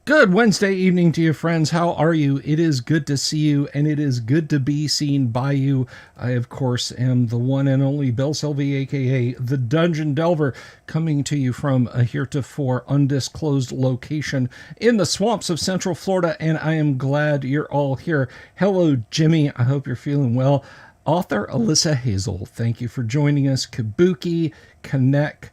Good Wednesday evening to you, friends. How are you? It is good to see you, and it is good to be seen by you. I, of course, am the one and only Bill Sylvie, a.k.a. the Dungeon Delver, coming to you from a heretofore undisclosed location in the swamps of Central Florida, and I am glad you're all here. Hello, Jimmy. I hope you're feeling well. Author Alyssa Hazel, thank you for joining us. Kabuki, Connect,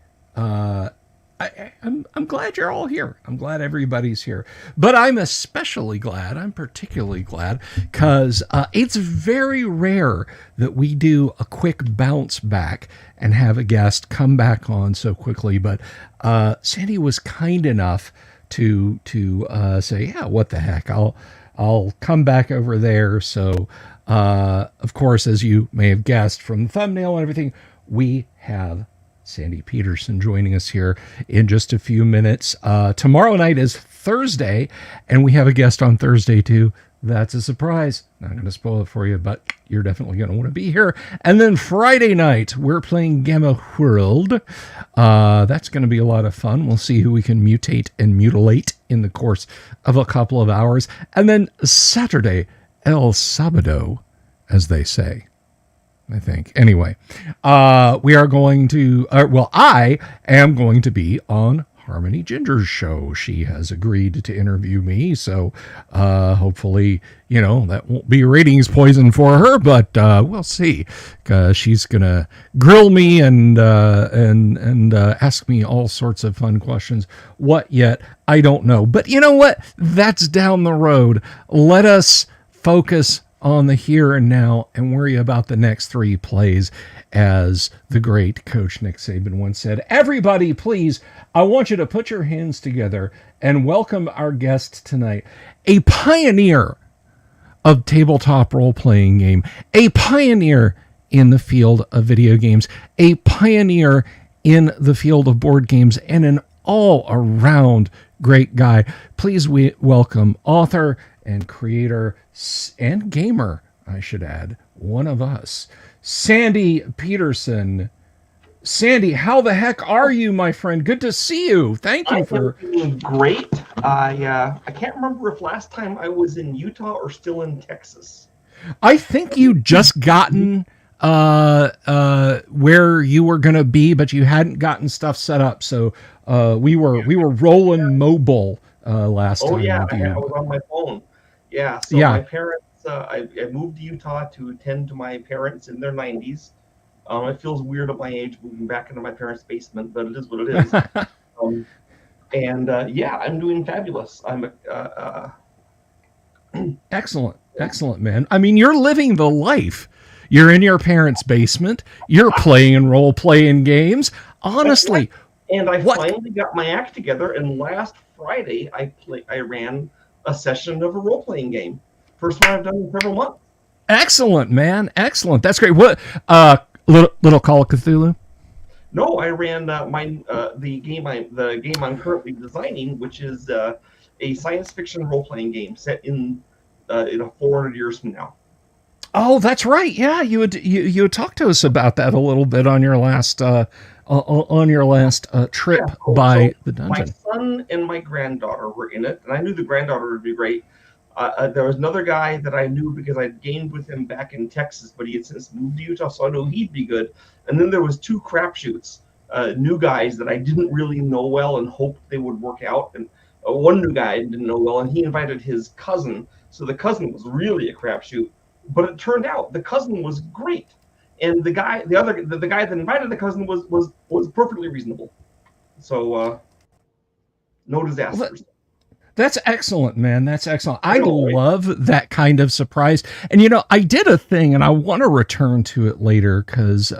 I'm glad you're all here. I'm glad everybody's here. But I'm particularly glad, because it's very rare that we do a quick bounce back and have a guest come back on so quickly. But Sandy was kind enough to say, yeah, what the heck, I'll come back over there. So, of course, as you may have guessed from the thumbnail and everything, we have Sandy Petersen joining us here in just a few minutes. Tomorrow night is Thursday, and we have a guest on Thursday too. That's a surprise. Not going to spoil it for you, but you're definitely going to want to be here. And then Friday night, we're playing Gamma World. That's going to be a lot of fun. We'll see who we can mutate and mutilate in the course of a couple of hours. And then Saturday, El Sabado, as they say, I think. Anyway, we are going to, I am going to be on Harmony Ginger's show. She has agreed to interview me, so hopefully, that won't be ratings poison for her, but we'll see. She's gonna grill me and ask me all sorts of fun questions. What yet? I don't know. But you know what? That's down the road. Let us focus on the here and now and worry about the next three plays. As the great coach Nick Saban once said, everybody, please, I want you to put your hands together and welcome our guest tonight, a pioneer of tabletop role-playing game, a pioneer in the field of video games, a pioneer in the field of board games, and an all-around great guy. Please welcome author and creator and gamer, I should add, one of us, Sandy Petersen. Sandy, how the heck are you, my friend? Good to see you. Thank you for doing great. I can't remember if last time I was in Utah or still in Texas. I think you just gotten where you were going to be, but you hadn't gotten stuff set up. So we were rolling mobile last time. Oh yeah, I was on my phone. Yeah, so my parents, I moved to Utah to attend to my parents in their 90s. It feels weird at my age moving back into my parents' basement, but it is what it is. I'm doing fabulous. I'm Excellent, man. I mean, you're living the life. You're in your parents' basement. You're playing role-playing games. Honestly. And I finally got my act together, and last Friday I ran a session of a role-playing game. First one I've done in several months. Excellent, man. Excellent. That's great. What little Call of Cthulhu? No, I ran the game I'm currently designing, which is a science fiction role-playing game set in 400 years from now. Oh, that's right. Yeah, you had talked to us about that a little bit on your last trip by the dungeon. My son and my granddaughter were in it, and I knew the granddaughter would be great. There was another guy that I knew because I'd gamed with him back in Texas, but he had since moved to Utah, so I knew he'd be good. And then there was two crapshoots, new guys that I didn't really know well and hoped they would work out. And one new guy I didn't know well, and he invited his cousin. So the cousin was really a crapshoot, but it turned out the cousin was great, and the guy that invited the cousin was perfectly reasonable. So no disasters. Well, that's excellent, man. That's excellent. I love that kind of surprise. And, I did a thing, and I want to return to it later because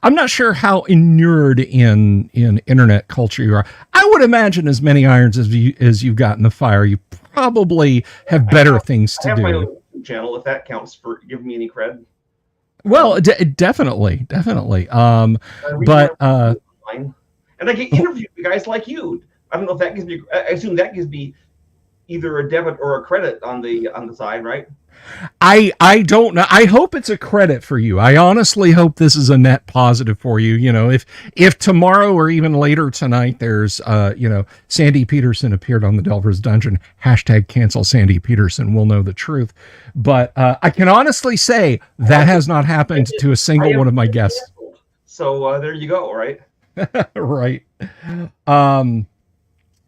I'm not sure how inured in internet culture you are. I would imagine as many irons as you've got in the fire, you probably have better things to do. I have my own YouTube channel, if that counts for giving me any cred. Well, definitely. And I get interviewed by guys like you. I don't know if that gives me. I assume that gives me either a debit or a credit on the side, right? I don't know. I hope it's a credit for you. I honestly hope this is a net positive for you. You know, if tomorrow or even later tonight there's Sandy Petersen appeared on the Delver's Dungeon, hashtag cancel Sandy Petersen, we'll know the truth. But I can honestly say that has not happened to a single one of my guests. So there you go, right? Right.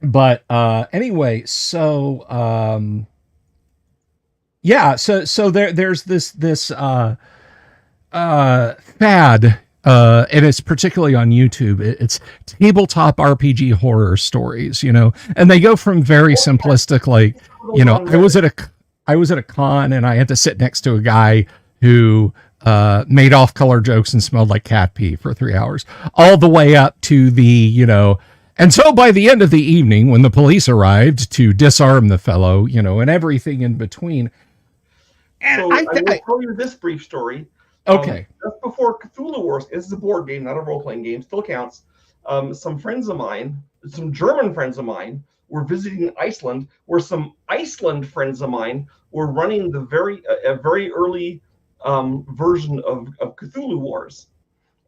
But anyway, so yeah, so there's this fad, and it's particularly on YouTube. It's tabletop RPG horror stories, you know, and they go from very simplistic, like, you know, I was at a con and I had to sit next to a guy who made off-color jokes and smelled like cat pee for 3 hours, all the way up to the, you know. And so by the end of the evening, when the police arrived to disarm the fellow, you know, and everything in between. And so I will tell you this brief story. Okay. Just before Cthulhu Wars, this is a board game, not a role-playing game, still counts. Some friends of mine, some German friends of mine, were visiting Iceland, where some Iceland friends of mine were running the very early version of Cthulhu Wars.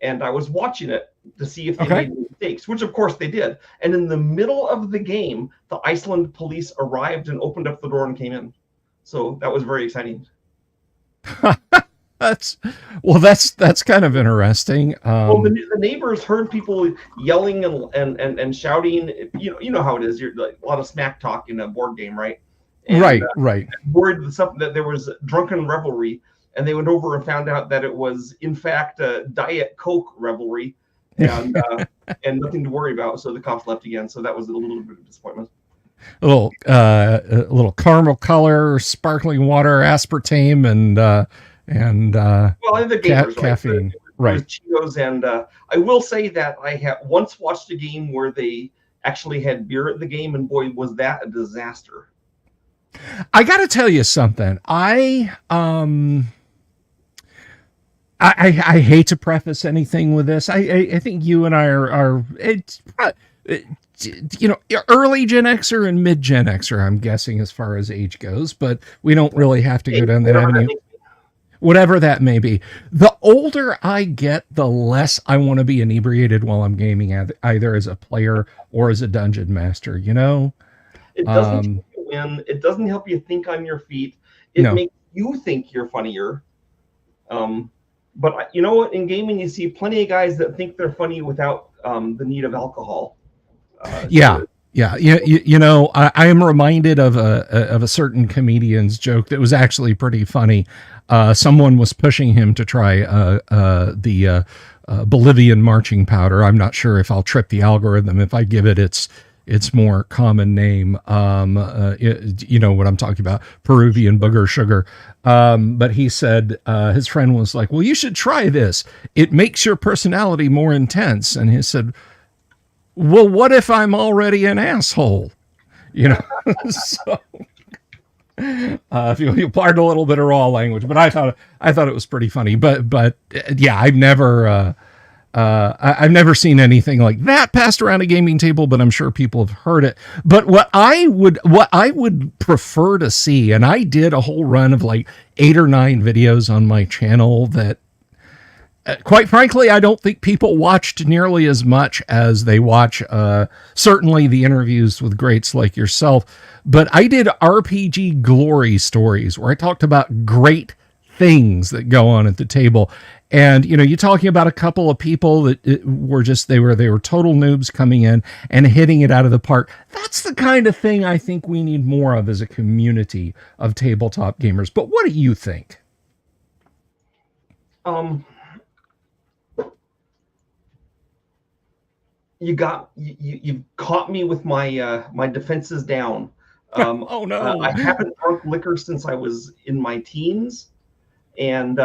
And I was watching it to see if they made mistakes, which of course they did. And in the middle of the game, the Iceland police arrived and opened up the door and came in. So that was very exciting. That's kind of interesting. Well, the neighbors heard people yelling and shouting. You know how it is. You're like a lot of smack talk in a board game, right? And, right. Worried that there was drunken revelry, and they went over and found out that it was in fact a Diet Coke revelry, and and nothing to worry about. So the cops left again. So that was a little bit of disappointment. A little caramel color, sparkling water, aspartame, and well, the gamers, caffeine, right? Cheetos, and I will say that I have once watched a game where they actually had beer at the game, and boy, was that a disaster. I got to tell you something. I hate to preface anything with this. I think you and I are you know, early Gen Xer and mid Gen Xer, I'm guessing, as far as age goes, but we don't really have to go down that avenue. Whatever that may be. The older I get, the less I want to be inebriated while I'm gaming, either as a player or as a dungeon master, you know? It doesn't help you win. It doesn't help you think on your feet. It makes you think you're funnier. But you know what? In gaming, you see plenty of guys that think they're funny without the need of alcohol. Yeah. You know, I am reminded of a certain comedian's joke that was actually pretty funny. Someone was pushing him to try the Bolivian marching powder. I'm not sure if I'll trip the algorithm if I give it its more common name. You know what I'm talking about, Peruvian booger sugar. But he said, his friend was like, well, you should try this. It makes your personality more intense. And he said, well, what if I'm already an asshole? You know, so if you applied a little bit of raw language, but I thought it was pretty funny. But yeah, I've never seen anything like that passed around a gaming table, but I'm sure people have heard it. But what I would prefer to see, and I did a whole run of like 8 or 9 videos on my channel that, quite frankly, I don't think people watched nearly as much as they watch certainly the interviews with greats like yourself. But I did RPG glory stories where I talked about great things that go on at the table. And, you know, you're talking about a couple of people that were they were total noobs coming in and hitting it out of the park. That's the kind of thing I think we need more of as a community of tabletop gamers. But what do you think? You've caught me with my my defenses down. Oh no! I haven't drunk liquor since I was in my teens, and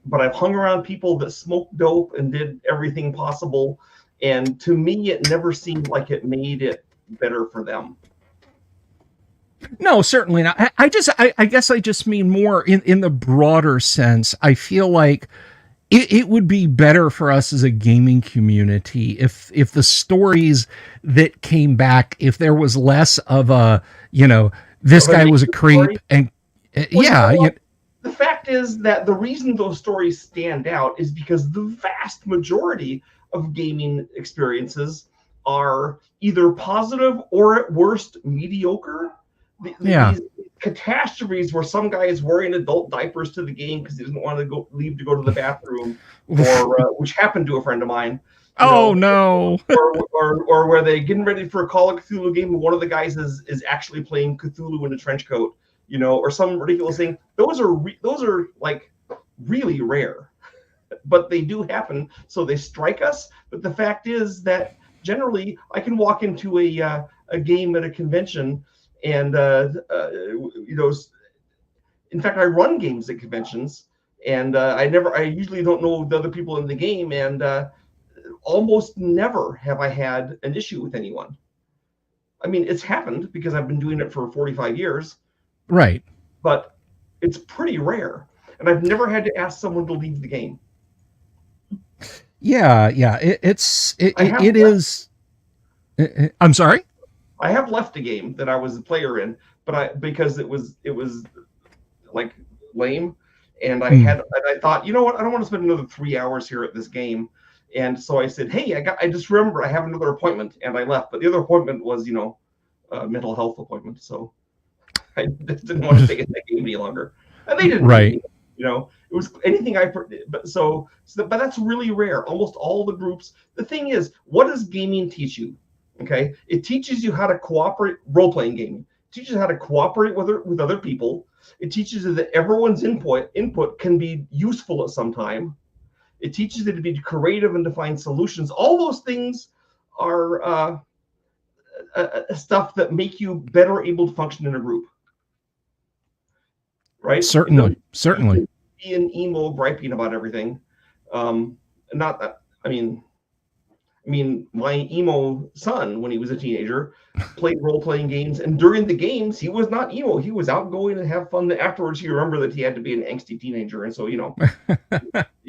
but I've hung around people that smoked dope and did everything possible, and to me, it never seemed like it made it better for them. No, certainly not. I guess I just mean more in the broader sense. I feel like it would be better for us as a gaming community if the stories that came back, if there was less of a, you know, this of a guy was a negative creep, story. and Well, you know yeah, what? The fact is that the reason those stories stand out is because the vast majority of gaming experiences are either positive or at worst mediocre. yeah. These catastrophes where some guy is wearing adult diapers to the game because he doesn't want to leave to go to the bathroom, or which happened to a friend of mine, you Oh know, no. or where they getting ready for a Call of Cthulhu game and one of the guys is actually playing Cthulhu in a trench coat, or some ridiculous thing. Those are like really rare, but they do happen. So they strike us. But the fact is that generally, I can walk into a game at a convention, and in fact, I run games at conventions, and I usually don't know the other people in the game, and almost never have I had an issue with anyone. I mean, it's happened because I've been doing it for 45 years, Right. but it's pretty rare. And I've never had to ask someone to leave the game. Yeah, yeah. I have It left, is. I'm sorry. I have left a game that I was a player in, but because it was like lame, and Hmm. I thought, you know what, I don't want to spend another 3 hours here at this game, and so I said, hey, I just remember I have another appointment, and I left. But the other appointment was a mental health appointment, so I just didn't want to stay in that game any longer, and they didn't make Right. me. It was anything but that's really rare. Almost all the groups. The thing is, what does gaming teach you? Okay, it teaches you how to cooperate. Role-playing gaming teaches you how to cooperate with other people. It teaches you that everyone's input can be useful at some time. It teaches you to be creative and to find solutions. All those things are stuff that make you better able to function in a group, right? Certainly. You Certainly. can be an emo griping about everything. Not that, my emo son, when he was a teenager, played role-playing games, and during the games, he was not emo. He was outgoing and have fun. Afterwards, he remembered that he had to be an angsty teenager, and so he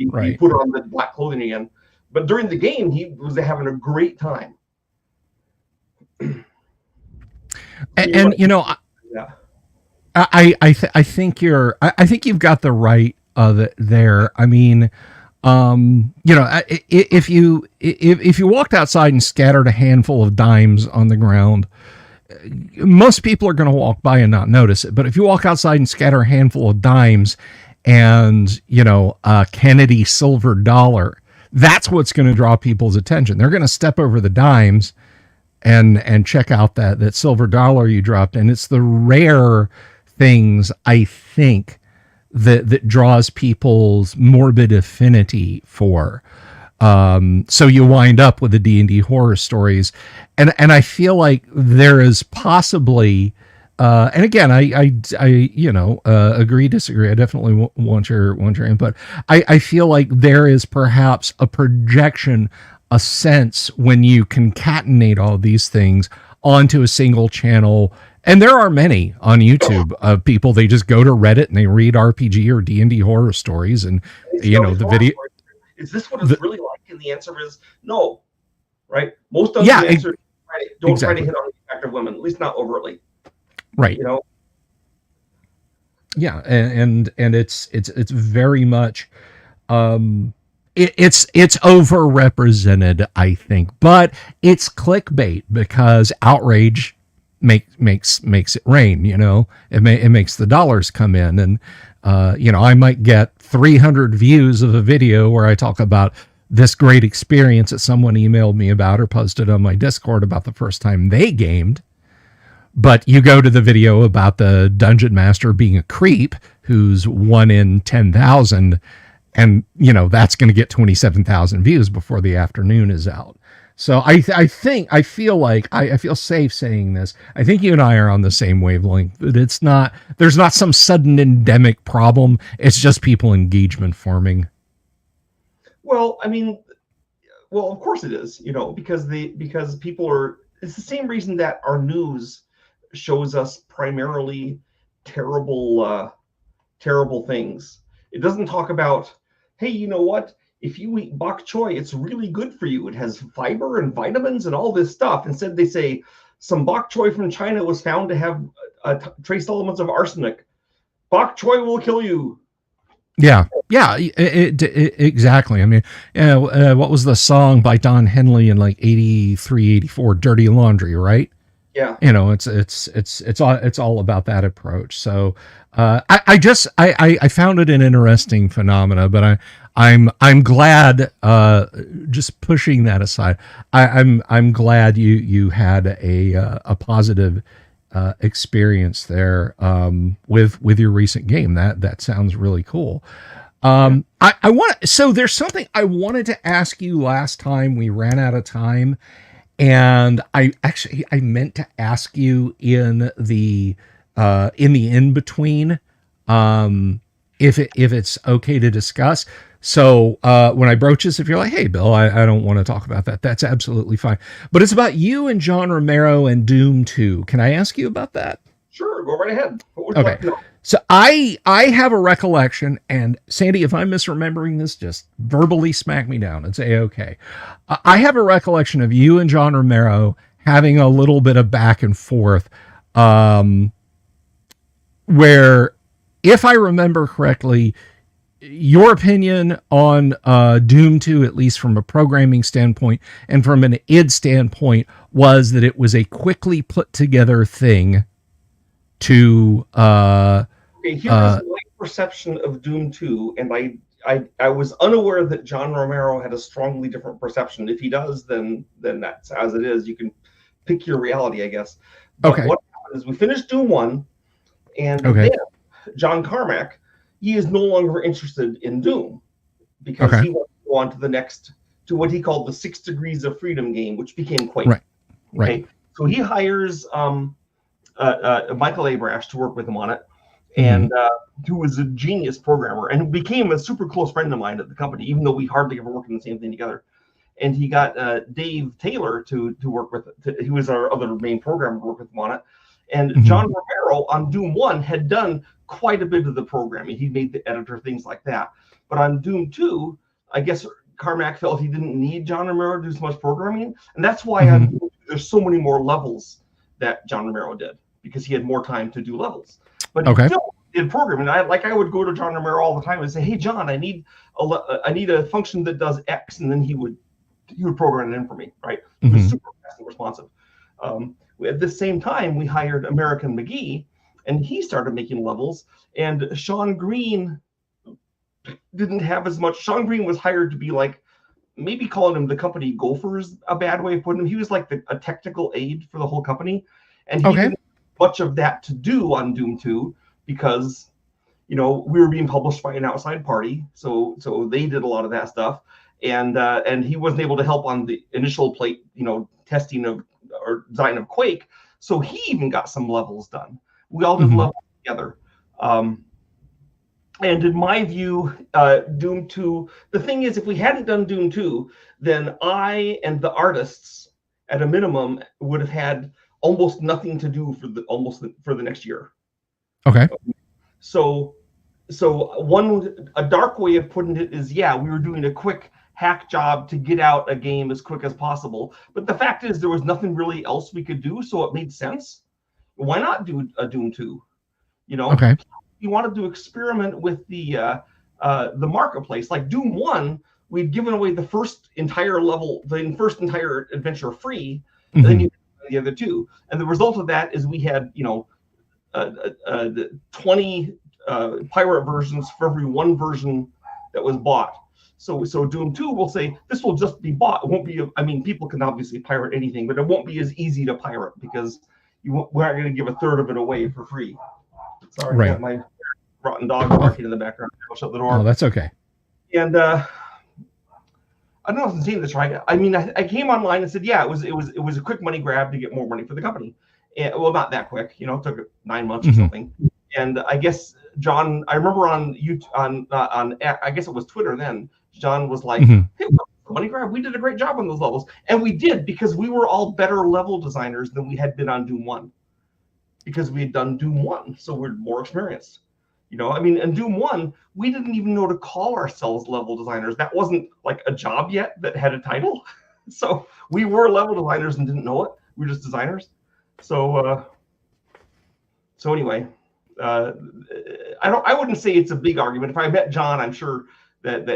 Right. put on the black clothing again. But during the game, he was having a great time. And Yeah. I think you've got the right of it there. I mean, if you walked outside and scattered a handful of dimes on the ground, most people are going to walk by and not notice it. But if you walk outside and scatter a handful of dimes and, a Kennedy silver dollar, that's what's going to draw people's attention. They're going to step over the dimes and check out that silver dollar you dropped. And it's the rare things, I think, that draws people's morbid affinity for. So you wind up with the D&D horror stories, and I feel like there is possibly, and again, I agree, disagree. I definitely want your input. I feel like there is perhaps a projection, a sense when you concatenate all these things onto a single channel. And there are many on YouTube of people, they just go to Reddit and they read RPG or D&D horror stories, and the video. Is this what it's really like? And the answer is no, right? Most of Yeah, the answer don't try to exactly. hit on the attractive women, at least not overtly. Right. Yeah, and it's very much it's overrepresented, I think, but it's clickbait because outrage makes it rain. It makes the dollars come in, and I might get 300 views of a video where I talk about this great experience that someone emailed me about or posted on my Discord about the first time they gamed. But you go to the video about the dungeon master being a creep who's 1 in 10,000, and that's going to get 27,000 views before the afternoon is out. So I feel safe saying this. I think you and I are on the same wavelength. That there's not some sudden endemic problem. It's just people engagement forming. Well, of course it is. Because people are. It's the same reason that our news shows us primarily terrible things. It doesn't talk about, hey, you know what? If you eat bok choy, it's really good for you. It has fiber and vitamins and all this stuff. Instead, they say, some bok choy from China was found to have trace elements of arsenic. Bok choy will kill you. Yeah, yeah, exactly. I mean, what was the song by Don Henley in like 83, 84? Dirty Laundry, right? Yeah. It's all about that approach. So I found it an interesting phenomena, but I'm glad, just pushing that aside, I'm glad you had a positive experience there, with your recent game. That sounds really cool. I want, so there's something I wanted to ask you last time. We ran out of time, and I meant to ask you in the in between, if it's okay to discuss. So when I broach this, if you're like, hey, Bill, I don't want to talk about that, that's absolutely fine. But it's about you and John Romero and Doom 2. Can I ask you about that? Sure, go right ahead. Okay. So I have a recollection, and Sandy, if I'm misremembering this, just verbally smack me down and say, okay. I have a recollection of you and John Romero having a little bit of back and forth, where, if I remember correctly, your opinion on Doom 2, at least from a programming standpoint and from an id standpoint, was that it was a quickly put together thing to okay, here's my perception of Doom 2, and I was unaware that John Romero had a strongly different perception. If he does, then that's as it is. You can pick your reality, I guess. But okay. What happened is we finished Doom 1, and Okay. then John Carmack, he is no longer interested in Doom because he wants to go on to the next, to what he called the 6 Degrees of Freedom game, which became Quake. Right. Okay. So he hires Michael Abrash to work with him on it, and who was a genius programmer and became a super close friend of mine at the company, even though we hardly ever worked on the same thing together. And he got Dave Taylor to work with, he was our other main programmer, to work with him on it. And John Romero on Doom 1 had done quite a bit of the programming. He made the editor, things like that. But on Doom 2, I guess Carmack felt he didn't need John Romero to do so much programming. And that's why there's so many more levels that John Romero did, because he had more time to do levels. But he still did programming. I would go to John Romero all the time and say, hey, John, I need a function that does X. And then he would program it in for me, right? He was super fast and responsive. At the same time, we hired American McGee, and he started making levels. And Sean Green didn't have as much. Sean Green was hired to be like, maybe calling him the company gopher is a bad way of putting him. He was like a technical aide for the whole company. And he didn't have much of that to do on Doom 2 because, we were being published by an outside party. So they did a lot of that stuff. And he wasn't able to help on the initial testing of or design of Quake. So he even got some levels done. We all did levels together. And in my view, Doom 2, the thing is, if we hadn't done Doom 2, then I and the artists, at a minimum, would have had almost nothing to do for the next year. Okay. So a dark way of putting it is, we were doing a quick hack job to get out a game as quick as possible. But the fact is, there was nothing really else we could do, so it made sense. Why not do a Doom 2? Okay. You wanted to experiment with the marketplace. Like Doom 1, we'd given away the first entire level, the first entire adventure free, and then you the other two. And the result of that is we had 20 pirate versions for every one version that was bought. So Doom 2 will say this will just be bought. It won't be. People can obviously pirate anything, but it won't be as easy to pirate because we're not going to give a third of it away for free. Sorry, I got my rotten dog barking in the background. I'll shut the door. Oh, that's okay. And I don't know if I'm saying this right. I came online and said, it was a quick money grab to get more money for the company. And, well, not that quick. It took 9 months or something. And I guess John, I remember on YouTube, on I guess it was Twitter then. John was like, "Hey, money grab. We did a great job on those levels," and we did because we were all better level designers than we had been on Doom 1, because we had done Doom 1, so we're more experienced. In Doom 1, we didn't even know to call ourselves level designers. That wasn't like a job yet that had a title, so we were level designers and didn't know it. We were just designers. So anyway, I wouldn't say it's a big argument. If I met John, I'm sure that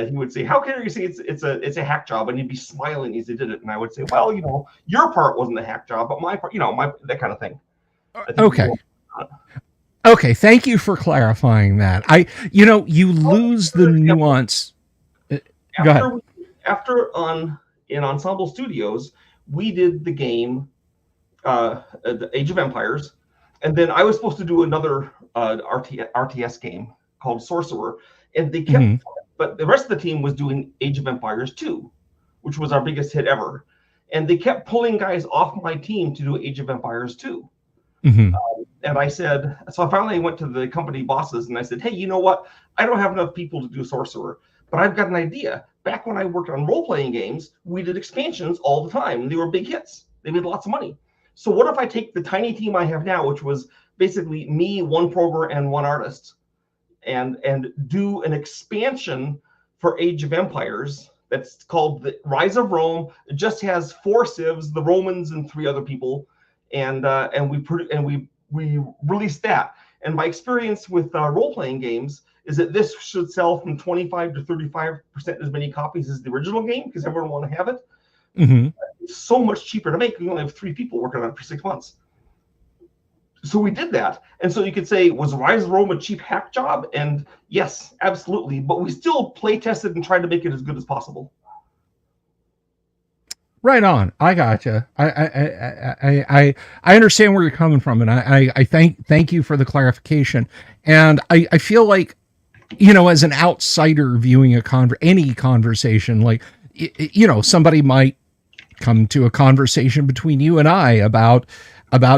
he would say, "How can you say it's a hack job?" And he'd be smiling as he did it, and I would say, "Well, your part wasn't a hack job, but my part, my that kind of thing." Okay. Okay. Thank you for clarifying that. You lose the nuance. Go ahead. In Ensemble Studios, we did the game, the Age of Empires, and then I was supposed to do another RTS game called Sorcerer, and they kept, but the rest of the team was doing Age of Empires 2, which was our biggest hit ever, and they kept pulling guys off my team to do Age of Empires 2. And I said, so I finally went to the company bosses and I said, "Hey, you know what? I don't have enough people to do Sorcerer, but I've got an idea. Back when I worked on role-playing games, we did expansions all the time, and they were big hits. They made lots of money. So what if I take the tiny team I have now, which was basically me, one programmer, and one artist, and do an expansion for Age of Empires that's called the Rise of Rome. It just has 4 civs, the Romans, and 3 other people, and we released that. And my experience with role-playing games is that this should sell from 25 to 35% as many copies as the original game because everyone want to have it. It's so much cheaper to make. We only have 3 people working on it for 6 months. So we did that. And so you could say, was Rise of Rome a cheap hack job? And yes, absolutely. But we still play tested and tried to make it as good as possible. Right on. I gotcha. I understand where you're coming from, and I thank you for the clarification. And I feel like, as an outsider viewing any conversation, like, somebody might come to a conversation between you and I about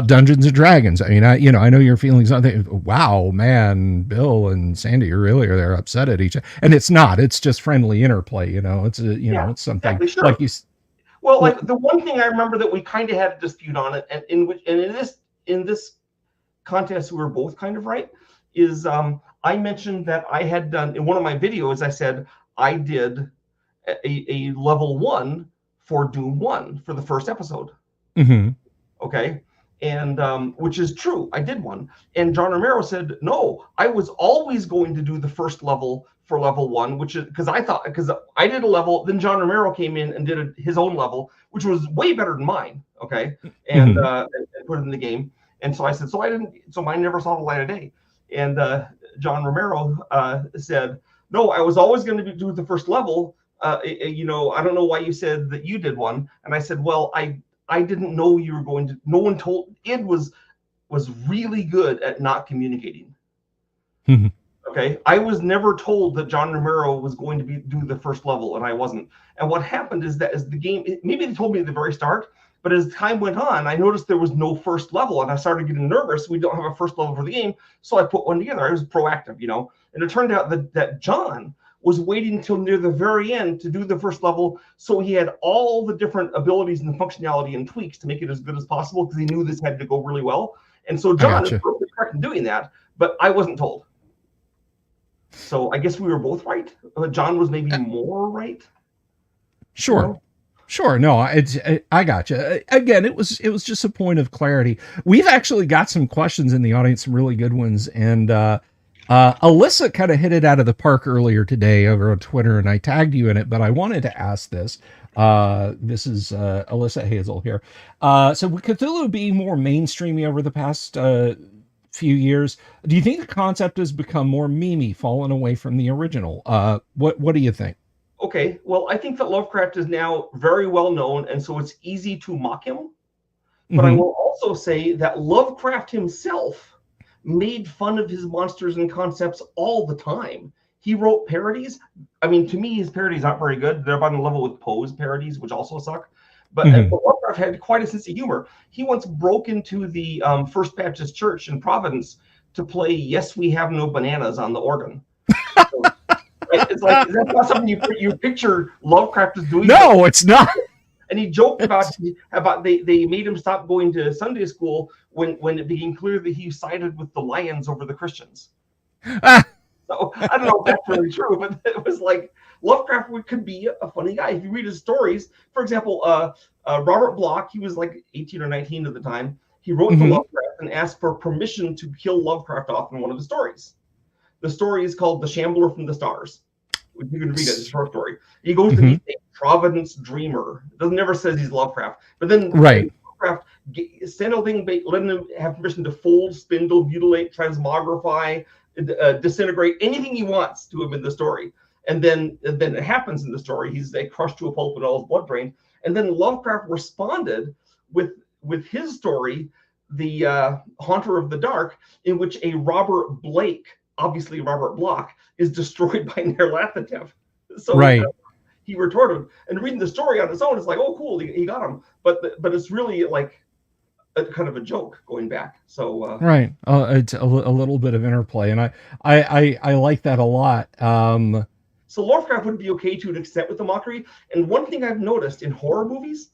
Dungeons and Dragons. I mean, I know your feelings on that. Wow, man, Bill and Sandy they're upset at each other, and it's not. It's just friendly interplay. It's it's something exactly, sure. like you. Well, like the one thing I remember that we kind of had a dispute on it, and in this contest we were both kind of right, is I mentioned that I had done in one of my videos. I said I did a level 1 for Doom 1 for the first episode. Okay, and which is true. I did one, and John Romero said no. I was always going to do the first level for level 1, which is because I did a level, then John Romero came in and did his own level, which was way better than mine. Okay, and put it in the game. And so I said, so mine never saw the light of day. And John Romero said, no, I was always going to do the first level. I don't know why you said that you did one. And I said, well, I didn't know you were going to. No one told. Id was really good at not communicating. Okay, I was never told that John Romero was going to do the first level, and I wasn't. And what happened is that as the game, maybe they told me at the very start, but as time went on, I noticed there was no first level, and I started getting nervous. We don't have a first level for the game, so I put one together. I was proactive, And it turned out that John was waiting until near the very end to do the first level, so he had all the different abilities and functionality and tweaks to make it as good as possible because he knew this had to go really well. And so John is perfectly correct in doing that, but I wasn't told. So I guess we were both right. John was maybe more right. Sure. Sure. No, I got you. Again, it was just a point of clarity. We've actually got some questions in the audience, some really good ones. And Alyssa kind of hit it out of the park earlier today over on Twitter, and I tagged you in it, but I wanted to ask this. This is Alyssa Hazel here. So with Cthulhu being more mainstreamy over the past few years, do you think the concept has become more memey, fallen away from the original? What do you think? Okay, well, I think that Lovecraft is now very well known, and so it's easy to mock him. But I will also say that Lovecraft himself made fun of his monsters and concepts all the time. He wrote parodies. I mean, to me, his parodies aren't very good. They're about on level with Poe's parodies, which also suck. But Lovecraft had quite a sense of humor. He once broke into the First Baptist Church in Providence to play "Yes, We Have No Bananas" on the organ. So, it's like, is that not something you picture Lovecraft is doing? No, it's not. And he joked about they made him stop going to Sunday school when it became clear that he sided with the Lions over the Christians. So I don't know if that's really true, but it was like, Lovecraft could be a funny guy. If you read his stories, for example, Robert Bloch, he was like 18 or 19 at the time. He wrote to Lovecraft and asked for permission to kill Lovecraft off in one of his stories. The story is called The Shambler from the Stars. You can read it. It's a short story. He goes to be a Providence Dreamer. It doesn't never says he's Lovecraft. But then Lovecraft, let him have permission to fold, spindle, mutilate, transmogrify, disintegrate, anything he wants to him in the story. And then it happens in the story. He's crushed to a pulp and all his blood drained. And then Lovecraft responded with his story, The Haunter of the Dark, in which a Robert Blake, obviously Robert Bloch, is destroyed by Nyarlathotep. So he retorted. And reading the story on its own, it's like, oh, cool, he got him. But it's really like a kind of a joke going back. So it's a little bit of interplay, and I like that a lot. So Lovecraft would be okay to an extent with the mockery. And one thing I've noticed in horror movies,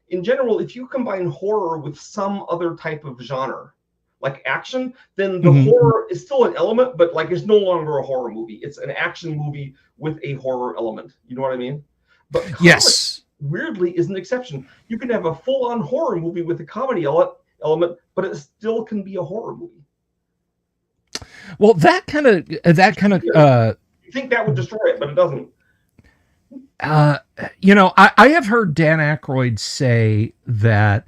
in general, if you combine horror with some other type of genre, like action, then the horror is still an element, but like it's no longer a horror movie. It's an action movie with a horror element. You know what I mean? But yes, weirdly is an exception. You can have a full-on horror movie with a comedy element, but it still can be a horror movie. Well, that kind of you think that would destroy it, but it doesn't. I have heard Dan Aykroyd say that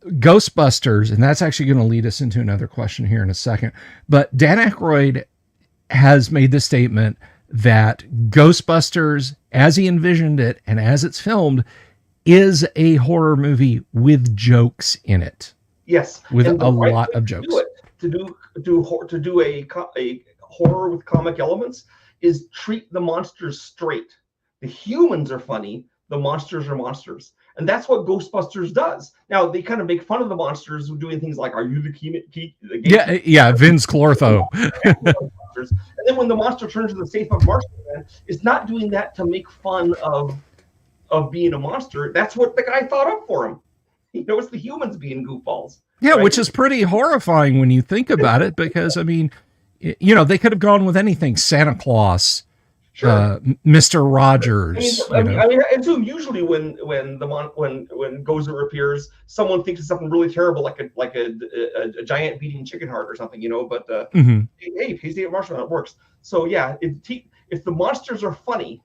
Ghostbusters, and that's actually going to lead us into another question here in a second, but Dan Aykroyd has made the statement that Ghostbusters, as he envisioned it and as it's filmed, is a horror movie with jokes in it. Yes, with a lot of jokes. To do a horror with comic elements is treat the monsters straight. The humans are funny, the monsters are monsters. And that's what Ghostbusters does. Now, they kind of make fun of the monsters doing things like, are you the key? Yeah, Vince Clortho. And then when the monster turns to the safe of Marshmallow, it's not doing that to make fun of being a monster. That's what the guy thought up for him. It's the humans being goofballs. Yeah, right? Which is pretty horrifying when you think about it, because, I mean, they could have gone with anything. Santa Claus. Sure. Mr. Rogers. I assume usually when Gozer appears, someone thinks of something really terrible, like a giant beating chicken heart or something, But hey, Pasty at Marshmallow, it works. So yeah, if the monsters are funny,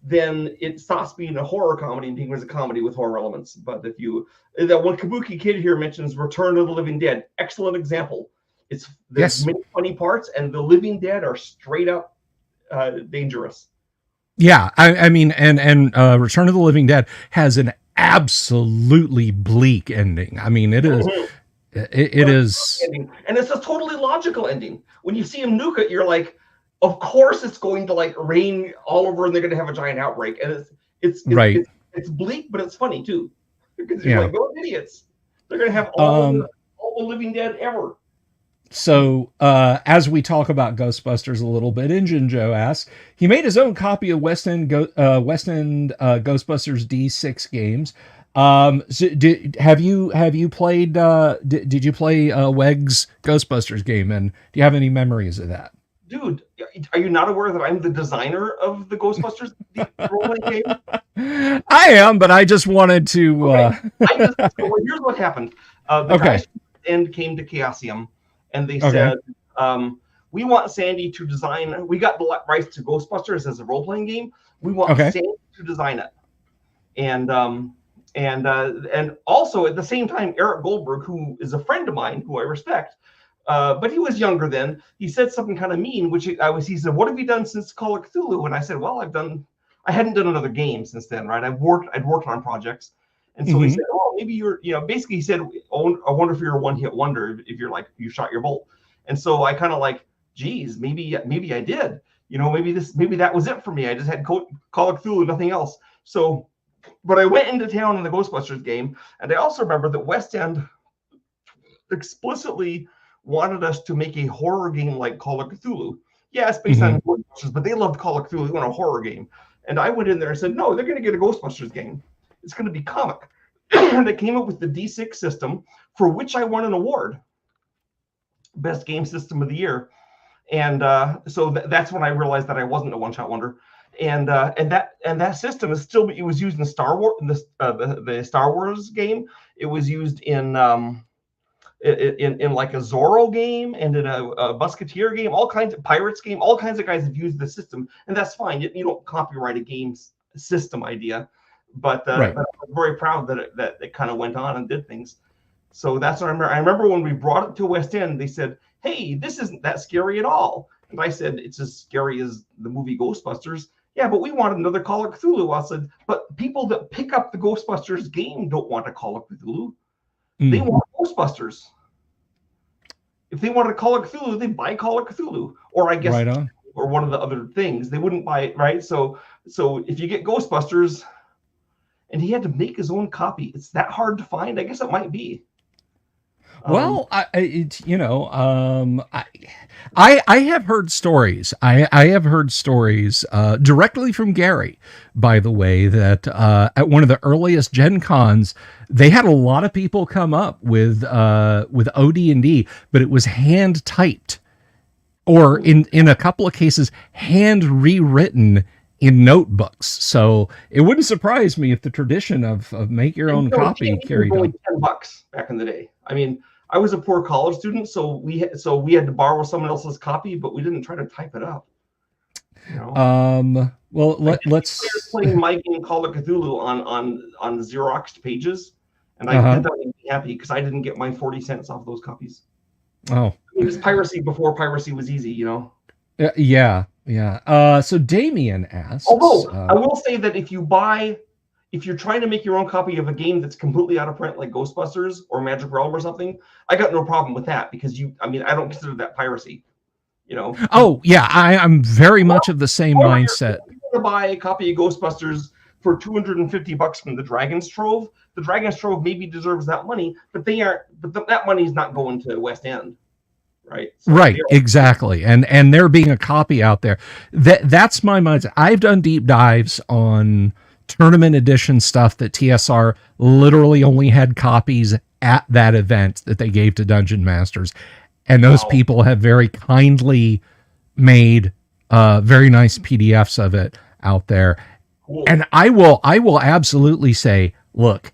then it stops being a horror comedy and becomes a comedy with horror elements. But that one Kabuki Kid here mentions Return of the Living Dead, excellent example. There's many funny parts, and the Living Dead are straight up dangerous. Yeah, I mean, and Return of the Living Dead has an absolutely bleak ending. I mean, it is, it is, and it's a totally logical ending. When you see him nuke it, you're like, of course it's going to like rain all over, and they're going to have a giant outbreak. And it's right. It's bleak, but it's funny too, because you're like, those idiots, they're going to have all the Living Dead ever. So, as we talk about Ghostbusters a little bit, Injun Joe asks, he made his own copy of West End Ghostbusters D6 games. So have you played? Did you play Weg's Ghostbusters game? And do you have any memories of that? Dude, are you not aware that I'm the designer of the Ghostbusters role-playing game? I am, but I just wanted to. Okay. So here's what happened. The guys and came to Chaosium. And they said, we want Sandy to design. We got the rights to Ghostbusters as a role-playing game. We want Sandy to design it. And also at the same time, Eric Goldberg, who is a friend of mine, who I respect, but he was younger then. He said something kind of mean, he said, "What have you done since Call of Cthulhu?" And I said, "Well, I hadn't done another game since then, right? I'd worked on projects." And so he said, "Oh, maybe you're, basically he said, oh, I wonder if you're a one-hit wonder, if you're like, you shot your bolt." And so I kind of like, geez, maybe I did, maybe that was it for me. I just had Call of Cthulhu, nothing else. So, but I went into town in the Ghostbusters game. And I also remember that West End explicitly wanted us to make a horror game like Call of Cthulhu. Yeah, it's based on Ghostbusters, but they loved Call of Cthulhu. They want a horror game. And I went in there and said, no, they're going to get a Ghostbusters game. It's going to be comic. And they came up with the D6 system, for which I won an award. Best game system of the year. And so that's when I realized that I wasn't a one-shot wonder. that system is still, it was used in Star Wars, in the Star Wars game. It was used in like a Zorro game and in a Musketeer game, all kinds of Pirates game, all kinds of guys have used the system, and that's fine. You don't copyright a game's system idea, but Right. I'm very proud that it kind of went on and did things. So that's what I remember. I remember when we brought it to West End, they said, "Hey, this isn't that scary at all." And I said, "It's as scary as the movie Ghostbusters." Yeah, but we want another Call of Cthulhu. I said, "But people that pick up the Ghostbusters game don't want a Call of Cthulhu. They want Ghostbusters. If they wanted to Call of Cthulhu, they'd buy Call of Cthulhu, or I guess, Right on. or one of the other things. They wouldn't buy it, right? So if you get Ghostbusters, and he had to make his own copy, it's that hard to find? I guess it might be. Well, I have heard stories. I have heard stories directly from Gary, by the way, that at one of the earliest Gen Cons, they had a lot of people come up with OD&D, but it was hand typed, or in a couple of cases, hand rewritten in notebooks. So it wouldn't surprise me if the tradition of make your own copy carried on. $10 back in the day. I mean, I was a poor college student, so we had to borrow someone else's copy, but we didn't try to type it up. You know? Well, let's playing my game Call of Cthulhu on Xeroxed pages, and I did that made me happy because I didn't get my 40 cents off those copies. Oh, it was piracy before piracy was easy, you know. Yeah. So Damien asks. Although I will say that if you're trying to make your own copy of a game that's completely out of print, like Ghostbusters or Magic Realm or something, I got no problem with that because I don't consider that piracy. You know. Oh yeah, I'm very much of the same mindset. If you want to buy a copy of Ghostbusters for $250 from the Dragon's Trove, the Dragon's Trove maybe deserves that money, but that money is not going to West End. Right. So right. Exactly. And there being a copy out there, that's my mindset. I've done deep dives on tournament edition stuff that TSR literally only had copies at that event that they gave to Dungeon Masters. And those people have very kindly made very nice PDFs of it out there. Cool. And I will absolutely say, look,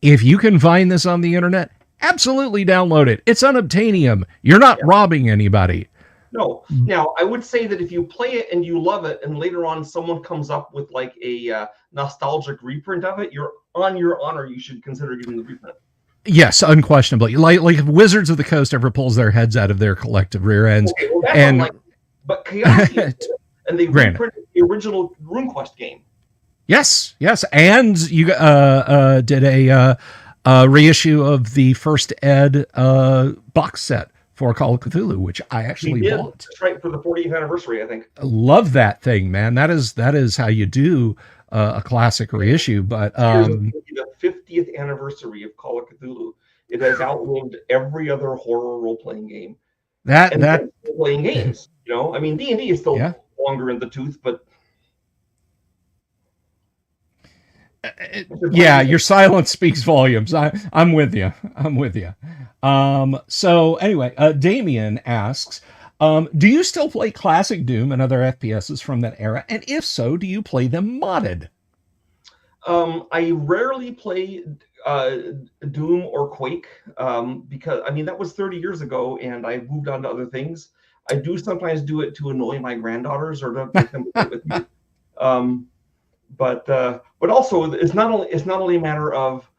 if you can find this on the internet, absolutely download it. It's unobtainium. You're not robbing anybody. No. Now, I would say that if you play it and you love it, and later on someone comes up with like a nostalgic reprint of it, you're on your honor. You should consider getting the reprint. Yes, unquestionably. Like if Wizards of the Coast ever pulls their heads out of their collective rear ends, okay, well, but Chaosium and they reprinted the original RuneQuest game. Yes, and you did a reissue of the first ed box set for Call of Cthulhu, which I actually bought. That's right, for the 40th anniversary, I think. I love that thing, man. That is how you do a classic reissue. But the 50th anniversary of Call of Cthulhu. It has outlived every other horror role-playing game. That playing games, you know. I mean, D&D is still longer in the tooth, but yeah, your silence speaks volumes. I'm with you. So anyway, Damien asks, do you still play classic Doom and other FPSs from that era? And if so, do you play them modded? I rarely play Doom or Quake because, I mean, that was 30 years ago and I moved on to other things. I do sometimes do it to annoy my granddaughters or to make them play with me. But also it's not only a matter of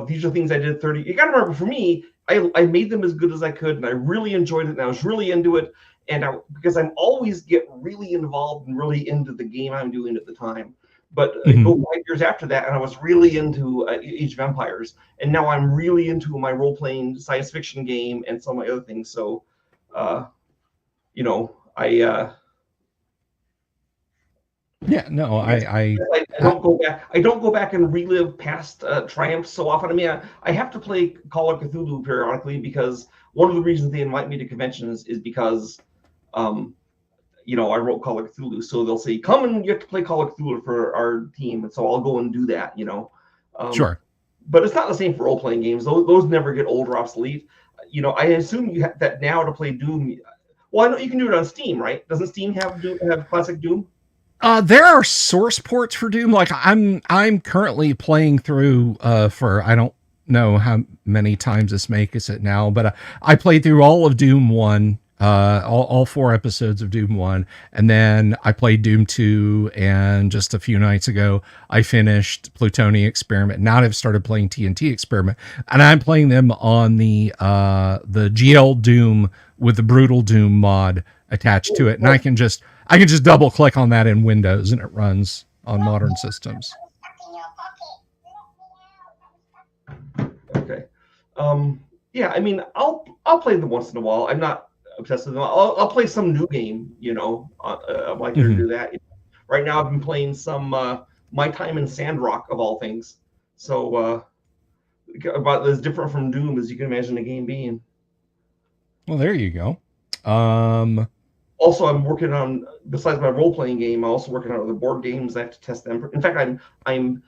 these are things I did 30. You got to remember, for me, I made them as good as I could, and I really enjoyed it, and I was really into it, and because I'm always get really involved and really into the game I'm doing at the time. But go 5 years after that, and I was really into Age of Empires, and now I'm really into my role-playing science fiction game and some of my other things. So, you know, I don't go back. I don't go back and relive past triumphs so often. I mean, I have to play Call of Cthulhu periodically because one of the reasons they invite me to conventions is because, you know, I wrote Call of Cthulhu, so they'll say, "Come and you have to play Call of Cthulhu for our team," and so I'll go and do that. You know, sure. But it's not the same for role-playing games. Those never get old or obsolete. You know, I assume you have that now to play Doom. Well, I know you can do it on Steam, right? Doesn't Steam have classic Doom? There are source ports for Doom. Like I'm currently playing through for I don't know how many times this makes it now, but I played through all of Doom 1, all 4 episodes of Doom 1, and then I played Doom 2, and just a few nights ago I finished Plutonian Experiment. Now I've started playing TNT Experiment, and I'm playing them on the GL Doom with the Brutal Doom mod attached to it, and I can just double click on that in Windows and it runs on modern systems. Okay. Yeah, I mean, I'll play them once in a while. I'm not obsessed with them. I'll play some new game, I'm likely to do that. Right now I've been playing some My Time in Sandrock, of all things. So about as different from Doom as you can imagine a game being. Well, there you go. Also, I'm working on, besides my role-playing game, I'm also working on other board games. I have to test them. In fact, I'm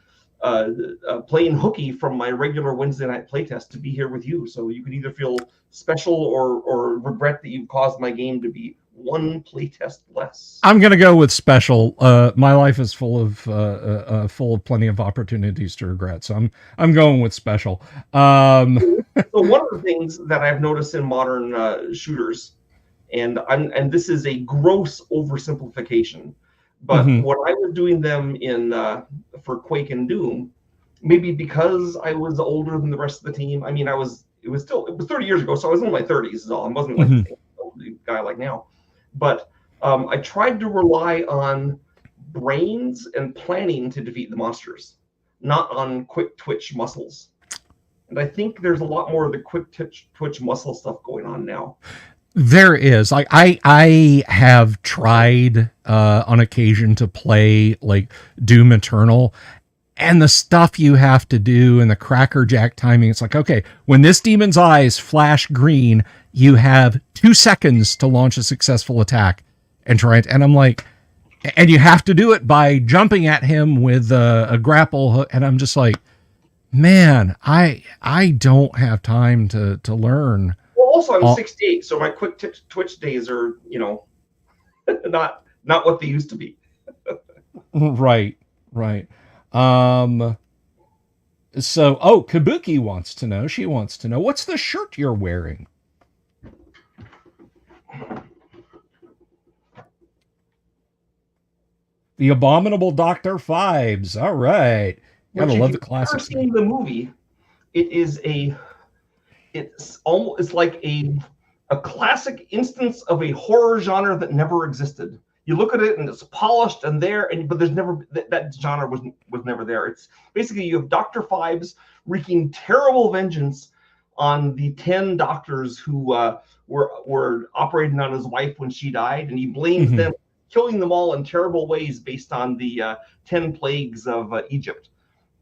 playing hooky from my regular Wednesday night playtest to be here with you. So you can either feel special or regret that you've caused my game to be one playtest less. I'm gonna go with special. My life is full of plenty of opportunities to regret, so I'm going with special. So one of the things that I've noticed in modern shooters, and this is a gross oversimplification, but when I was doing them for Quake and Doom, maybe because I was older than the rest of the team. I mean, it was 30 years ago, so I was in my 30s is all. I wasn't like the same guy like now. But I tried to rely on brains and planning to defeat the monsters, not on quick twitch muscles. And I think there's a lot more of the quick twitch muscle stuff going on now. There is. Like I have tried on occasion to play like Doom Eternal, and the stuff you have to do and the crackerjack timing. It's like, okay, when this demon's eyes flash green, you have 2 seconds to launch a successful attack and try it. And I'm like, and you have to do it by jumping at him with a grapple hook. And I'm just like, man, I don't have time to learn. Well, also I'm 68, so my quick twitch days are, not what they used to be. Right. So, Kabuki wants to know. She wants to know, what's the shirt you're wearing? The Abominable Dr. Phibes. All right. Gotta love the classics. If you've ever seen the movie, it's like a classic instance of a horror genre that never existed. You look at it and it's polished and there, but there's never that genre was never there. It's basically you have Dr. Phibes wreaking terrible vengeance on the 10 doctors who were operating on his wife when she died, and he blames them, killing them all in terrible ways based on the 10 plagues of Egypt.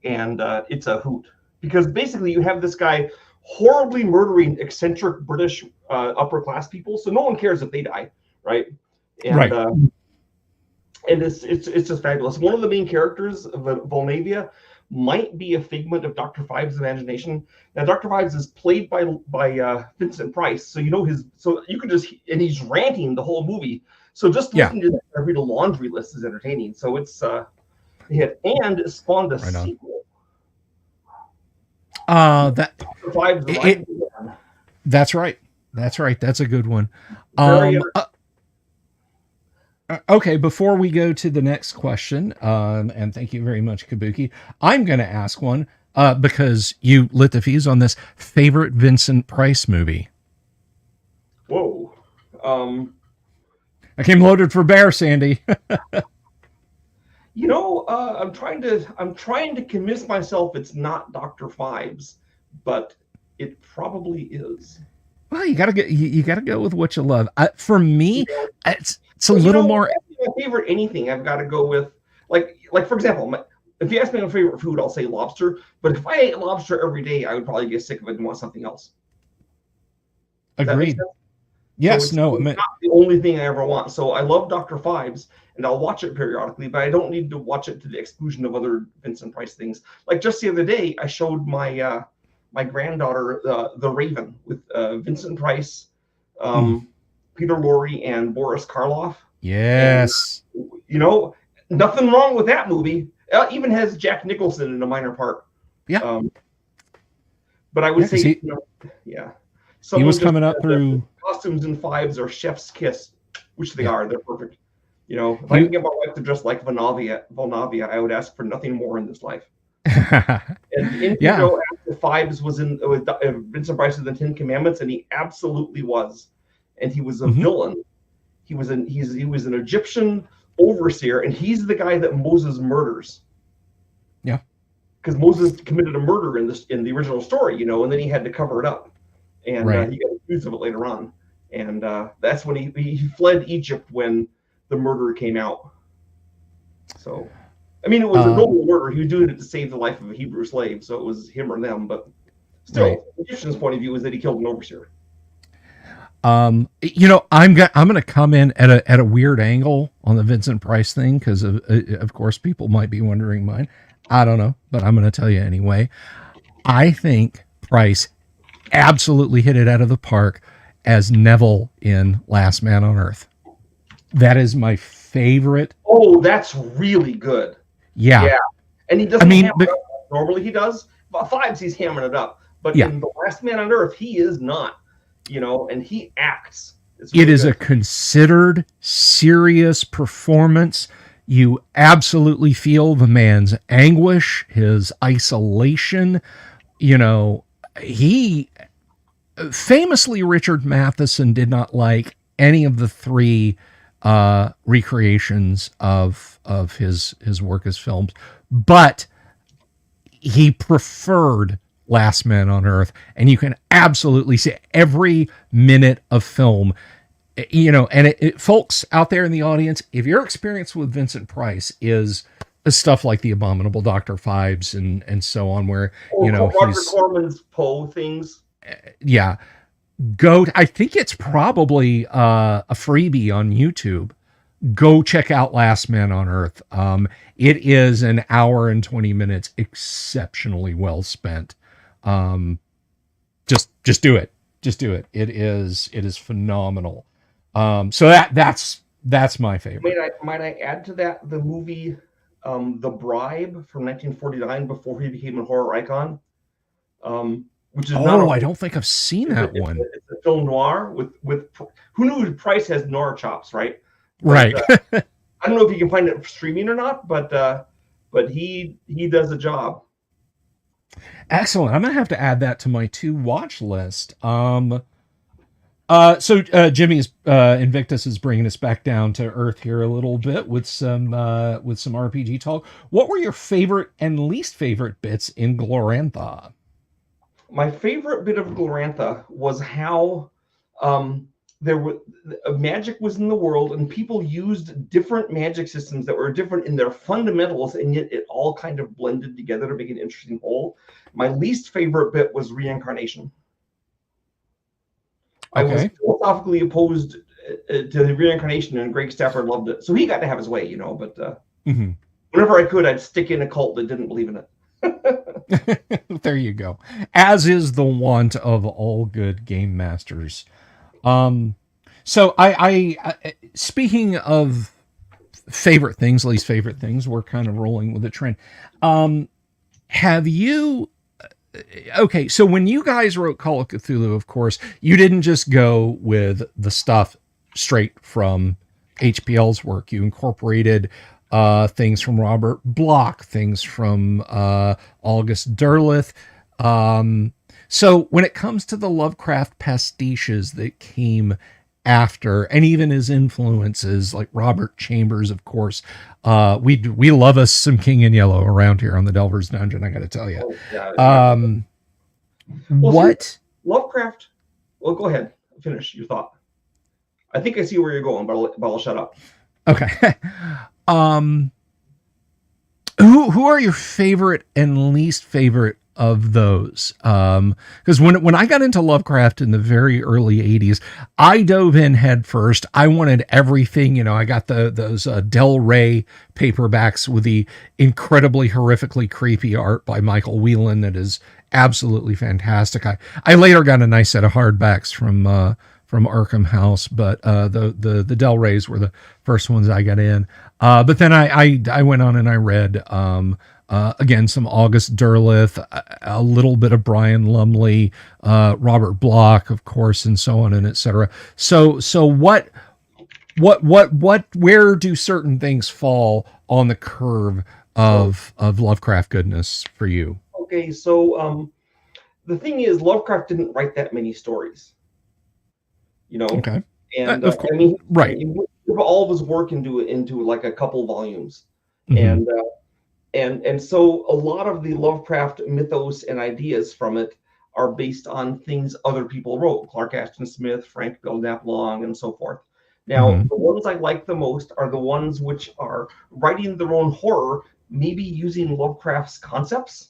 And it's a hoot because basically you have this guy horribly murdering eccentric British upper class people, so no one cares if they die, right? And, right. And it's just fabulous. One of the main characters of Volnavia might be a figment of Dr. Phibes' imagination. Now, Dr. Phibes is played by Vincent Price, so you can just, and he's ranting the whole movie. So just listening to that, read a laundry list is entertaining. So it's and it spawned a sequel. Dr. Phibes that's right. That's a good one. Okay, before we go to the next question, and thank you very much, Kabuki, I'm going to ask one because you lit the fuse on this. Favorite Vincent Price movie? Whoa. I came loaded for bear, Sandy. I'm trying to convince myself it's not Dr. Phibes, but it probably is. Well, you gotta go with what you love. For me, it's a little more. My favorite anything, I've got to go with like for example, if you ask me my favorite food, I'll say lobster. But if I ate lobster every day, I would probably get sick of it and want something else. Agreed. Yes, it's not the only thing I ever want. So I love Dr. Phibes, and I'll watch it periodically, but I don't need to watch it to the exclusion of other Vincent Price things. Like just the other day, I showed my my granddaughter The Raven with Vincent Price, Peter Lorre, and Boris Karloff. Yes. And, nothing wrong with that movie. It even has Jack Nicholson in a minor part. Yeah. But I would say, he, yeah. He was Someone coming just up through costumes in fives or chef's kiss, which they are. They're perfect. If he, I can get my wife to dress like Volnavia, I would ask for nothing more in this life. And in Joe after fives was in with Vincent Price of the Ten Commandments, and he absolutely was. And he was a villain. He was an Egyptian overseer, and he's the guy that Moses murders. Yeah. Because Moses committed a murder in the original story, and then he had to cover it up, and he got accused of it later on, and that's when he fled Egypt when the murder came out. So, I mean, it was a noble murder. He was doing it to save the life of a Hebrew slave, so it was him or them. But still, the Egyptian's point of view is that he killed an overseer. I'm going to come in at a weird angle on the Vincent Price thing because of course people might be wondering mine. I don't know, but I'm going to tell you anyway. I think Price absolutely hit it out of the park as Neville in Last Man on Earth. That is my favorite. Oh, that's really good. Yeah. And he doesn't hammer it up. Normally he does. But fives, he's hammering it up. But in The Last Man on Earth, he is not. And he acts. It is a considered, serious performance. You absolutely feel the man's anguish, his isolation. He famously, Richard Matheson did not like any of the three recreations of his work as films, but he preferred Last Man on Earth, and you can absolutely see every minute of film. And folks out there in the audience, if your experience with Vincent Price is stuff like The Abominable Dr. Fives and so on, where Roger Corman's Poe things, go. I think it's probably a freebie on YouTube. Go check out Last Man on Earth. It is an hour and 20 minutes, exceptionally well spent. Just do it. Just do it. It is phenomenal. So that's my favorite. Might I add to that the movie, The Bribe from 1949, before he became a horror icon, which is I don't think I've seen that one. It's a film noir with who knew Price has noir chops, right? Right. I don't know if you can find it streaming or not, but he does a job. Excellent. I'm gonna have to add that to my to watch list. So Jimmy's Invictus is bringing us back down to earth here a little bit with some RPG talk. What were your favorite and least favorite bits in Glorantha? My favorite bit of Glorantha was how magic was in the world, and people used different magic systems that were different in their fundamentals, and yet it all kind of blended together to make an interesting whole. My least favorite bit was reincarnation. I was philosophically opposed to the reincarnation, and Greg Stafford loved it. So he got to have his way, but whenever I could, I'd stick in a cult that didn't believe in it. There you go. As is the want of all good game masters. So I speaking of favorite things, least favorite things, we're kind of rolling with a trend. Have you... Okay, so when you guys wrote Call of Cthulhu, of course, you didn't just go with the stuff straight from HPL's work. You incorporated things from Robert Bloch, things from August Derleth. So when it comes to the Lovecraft pastiches that came after, and even his influences like Robert Chambers, of course, we love us some King in Yellow around here on the Delver's Dungeon, I gotta tell you. What Lovecraft? Well, go ahead, finish your thought. I think I see where you're going, but I'll shut up. Okay. Who are your favorite and least favorite of those? Because when I got into Lovecraft in the very early 80s, I dove in head first. I wanted everything. I got those Del Rey paperbacks with the incredibly horrifically creepy art by Michael Whelan that is absolutely fantastic. I later got a nice set of hardbacks from Arkham House, but the Del Reys were the first ones I got in. But then I went on and I read again some August Derleth, a little bit of Brian Lumley, Robert Bloch, of course, and so on and etc. So what where do certain things fall on the curve So of Lovecraft goodness for you? okay, so the thing is, Lovecraft didn't write that many stories, you know, Okay, and of course, I mean, right. he put all of his work into like a couple volumes, Hmm. and so a lot of the Lovecraft mythos and ideas from it are based on things other people wrote, Clark Ashton Smith, Frank Belknap Long, and so forth. Now, Hmm. the ones I like the most are the ones which are writing their own horror, maybe using Lovecraft's concepts.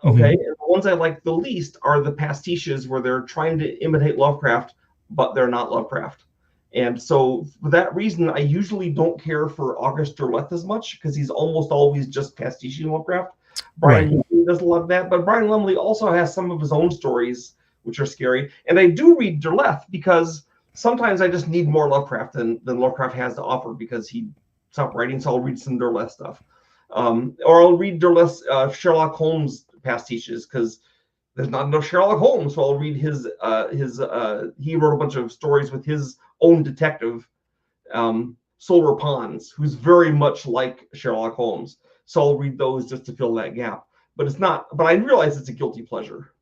Okay, Hmm. and the ones I like the least are the pastiches where they're trying to imitate Lovecraft, but they're not Lovecraft. And so, for that reason, I usually don't care for August Derleth as much because he's almost always just pastiche Lovecraft. Right. Brian Lumley does a lot of that, but Brian Lumley also has some of his own stories which are scary. And I do read Derleth because sometimes I just need more Lovecraft than Lovecraft has to offer because he stopped writing, so I'll read some Derleth stuff. Or I'll read Derleth's Sherlock Holmes pastiches because there's not enough Sherlock Holmes, so I'll read his. He wrote a bunch of stories with his own detective, Solar Pons, who's very much like Sherlock Holmes. So I'll read those just to fill that gap. But it's not. But I realize it's a guilty pleasure,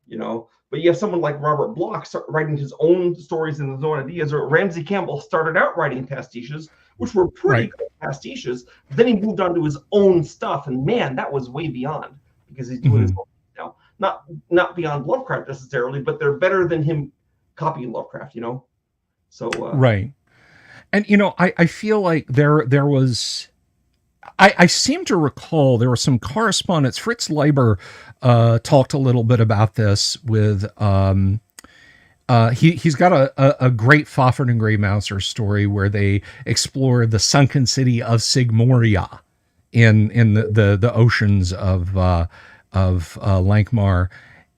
you know. But you have someone like Robert Bloch writing his own stories and his own ideas, or Ramsey Campbell started out writing pastiches, which were pretty Right. good pastiches. Then he moved on to his own stuff, and man, that was way beyond because he's doing his Hmm. own now. Not beyond Lovecraft necessarily, but they're better than him copying Lovecraft, you know. So Right. And I feel like there was I seem to recall there was some correspondence. Fritz Leiber talked a little bit about this with he's got a great Fafhrd and Grey Mouser story where they explore the sunken city of Sigmoria in the oceans of Lankmar.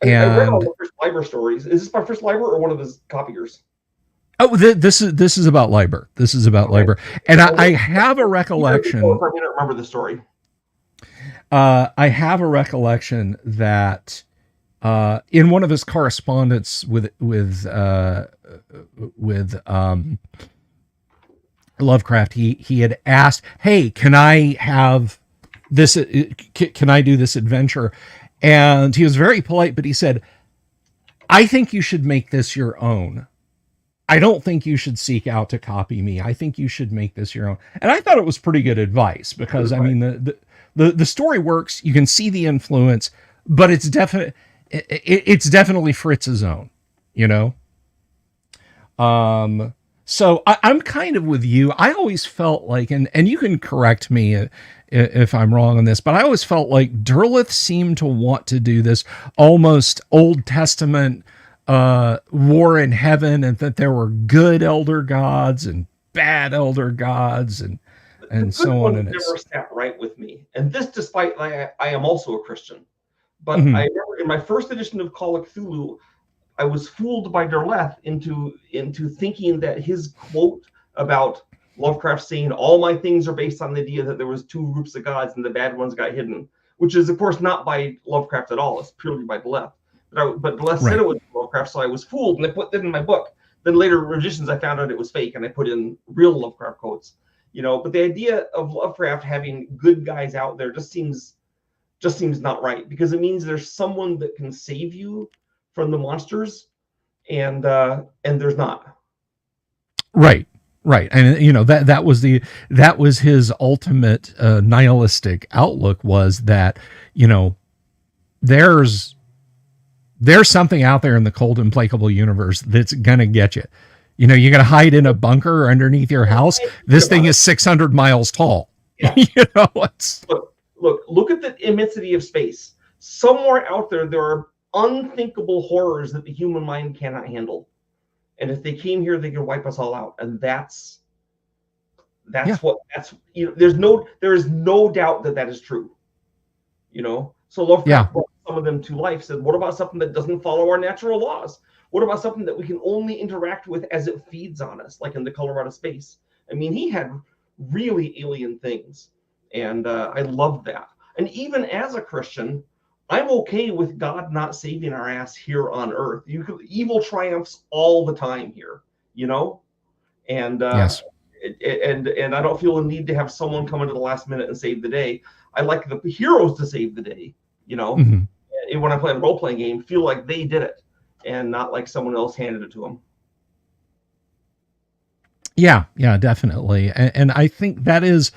I read all And the first Liber stories. Is this by First Liber or one of his copiers? oh, this is about Leiber. This is about Okay. Leiber, and Well, I have a either of those, recollection. I don't remember the story. I have a recollection that in one of his correspondence with Lovecraft, he had asked, "Hey, can I have this? Can I do this adventure?" And he was very polite, but he said, "I think you should make this your own. I don't think you should seek out to copy me. I think you should make this your own." And I thought it was pretty good advice because I mean the story works. You can see the influence, but it's definitely Fritz's own, you know. So I'm kind of with you. I always felt like, and you can correct me if I'm wrong on this, but I always felt like Derleth seemed to want to do this almost Old Testament war in heaven, and that there were good elder gods and bad elder gods, The and good so on. ones And never it's sat right with me. And this, despite I am also a Christian. But I mhm, remember in my first edition of Call of Cthulhu, I was fooled by Derleth into thinking that his quote about Lovecraft saying all my things are based on the idea that there was two groups of gods and the bad ones got hidden, which is of course not by Lovecraft at all. It's purely by Derleth. But Derleth said right, it was Lovecraft, so I was fooled and I put that in my book. Then later revisions, I found out it was fake, and I put in real Lovecraft quotes. You know, but the idea of Lovecraft having good guys out there just seems not right because it means there's someone that can save you from the monsters, and there's not. right, right. And that was his ultimate nihilistic outlook, was that you know there's there's something out there in the cold, implacable universe that's gonna get you. You're gonna hide in a bunker or underneath your house. Think This thing about it. is 600 miles tall. Yeah. It's Look at the immensity of space. Somewhere out there, there are unthinkable horrors that the human mind cannot handle. And if they came here, they could wipe us all out. And yeah, there is no doubt that that is true. So yeah, Lovecraft brought some of them to life. Said, what about something that doesn't follow our natural laws? What about something that we can only interact with as it feeds on us, like in the color out of space? I mean, he had really alien things. And I love that. And even as a Christian, I'm okay with God not saving our ass here on earth. Evil triumphs all the time here, you know? And Yes. and I don't feel a need to have someone come into the last minute and save the day. I like the heroes to save the day, you know? Mm-hmm. And when I play a role-playing game, feel like they did it and not like someone else handed it to them. Yeah, yeah, definitely. And I think that is,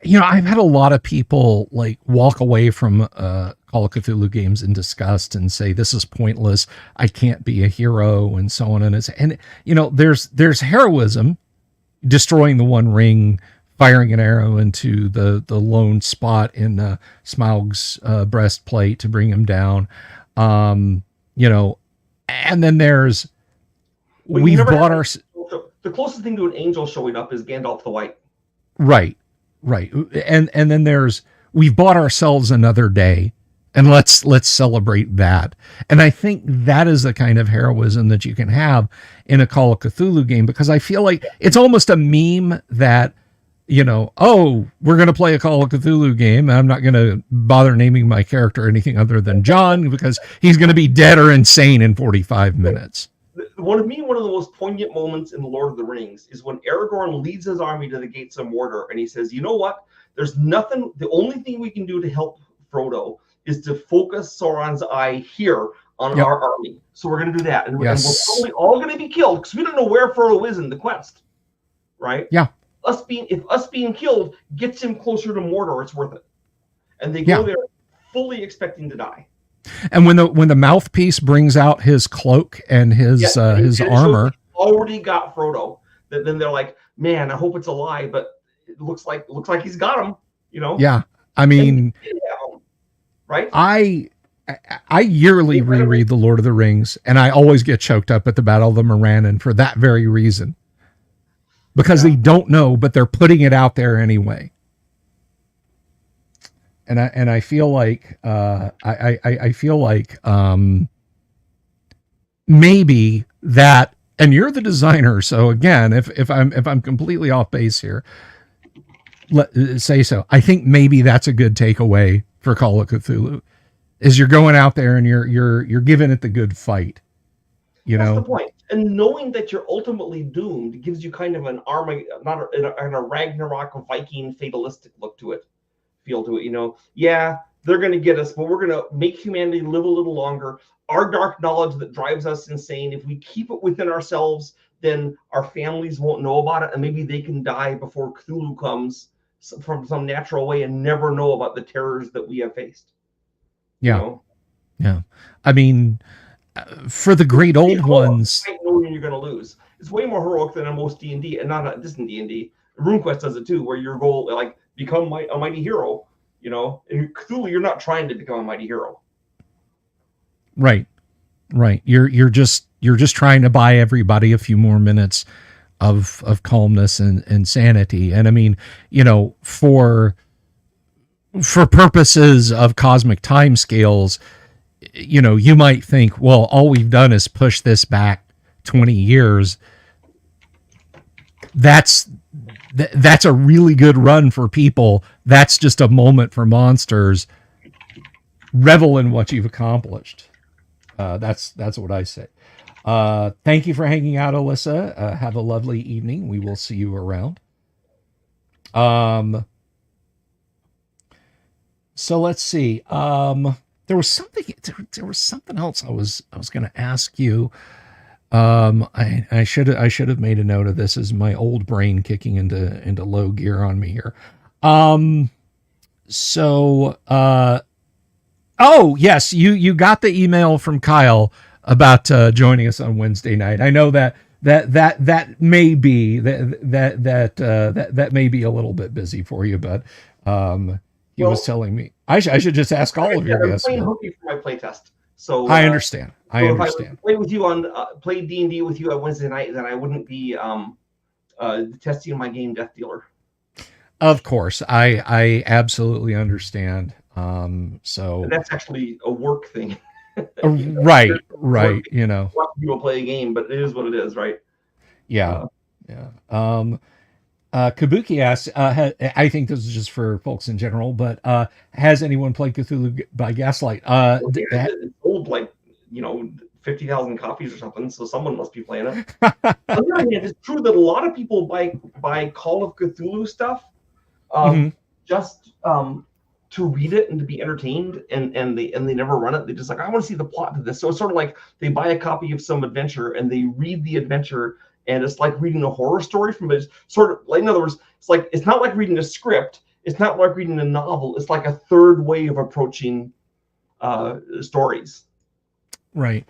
I've had a lot of people like walk away from Call of Cthulhu games in disgust and say this is pointless. I can't be a hero and so on. And there's heroism, destroying the One Ring, firing an arrow into the lone spot in Smaug's breastplate to bring him down. And then there's But we've bought our the closest thing to an angel showing up is Gandalf the White. right. And then there's we've bought ourselves another day, and let's celebrate that. And I think that is the kind of heroism that you can have in a Call of Cthulhu game, because I feel like it's almost a meme that, oh, we're going to play a Call of Cthulhu game, and I'm not going to bother naming my character anything other than John because he's going to be dead or insane in 45 minutes. One of the most poignant moments in The Lord of the Rings is when Aragorn leads his army to the gates of Mordor, and he says, you know what? There's nothing, the only thing we can do to help Frodo is to focus Sauron's eye here on our army. So we're going to do that. And, and we're probably all going to be killed because we don't know where Frodo is in the quest. Right? Yeah. If us being killed gets him closer to Mordor, it's worth it. And they go there fully expecting to die. And when the mouthpiece brings out his cloak and his armor, already got Frodo. Then they're like, man, I hope it's a lie, but it looks like he's got him. Yeah, I mean, right? I yearly reread The Lord of the Rings, and I always get choked up at the Battle of the Morannon for that very reason, because they don't know, but they're putting it out there anyway. And I feel like I feel like maybe that, and you're the designer, so again, if I'm completely off base here, say so. I think maybe that's a good takeaway for Call of Cthulhu, is you're going out there and you're giving it the good fight. That's the point. And knowing that you're ultimately doomed gives you kind of an army, not a Ragnarok Viking fatalistic look to it. Feel to it, yeah, they're going to get us, but we're going to make humanity live a little longer. Our dark knowledge that drives us insane, if we keep it within ourselves, then our families won't know about it, and maybe they can die before Cthulhu comes from some natural way and never know about the terrors that we have faced. Yeah. I mean, for the great old ones, knowing you're going to lose, it's way more heroic than in most D&D, and not just in D&D. RuneQuest does it too, where your goal, like, become a mighty hero, In Cthulhu, you're not trying to become a mighty hero. Right. You're just trying to buy everybody a few more minutes of calmness and sanity. And I mean, for purposes of cosmic timescales, you might think, well, all we've done is push this back 20 years. That's a really good run for people. That's just a moment for monsters. Revel in what you've accomplished. That's what I say. Thank you for hanging out, Alyssa. Have a lovely evening. We will see you around. So let's see. There was something else I was going to ask you. I should have made a note of this, as my old brain kicking into low gear on me here. Oh yes, you got the email from Kyle about joining us on Wednesday night. I know that may be that may be a little bit busy for you, but he was telling me I should just ask all of your guests. I'm playing hooky for my playtest, so I understand. If I play with you play D&D with you on Wednesday night, then I wouldn't be testing my game Death Dealer. Of course, I absolutely understand. So and that's actually a work thing. right. Work. A lot of people play a game, but it is what it is, right? Yeah. Kabuki asks, I think this is just for folks in general, but has anyone played Cthulhu by Gaslight? It sold like 50,000 copies or something, so someone must be playing it. On the other hand, it's true that a lot of people buy Call of Cthulhu stuff Mhm. just to read it and to be entertained, and they never run it. They just like, I want to see the plot to this. So it's sort of like they buy a copy of some adventure and they read the adventure, and it's like reading a horror story from it. Sort of like, in other words, it's not like reading a script. It's not like reading a novel. It's like a third way of approaching stories. Right.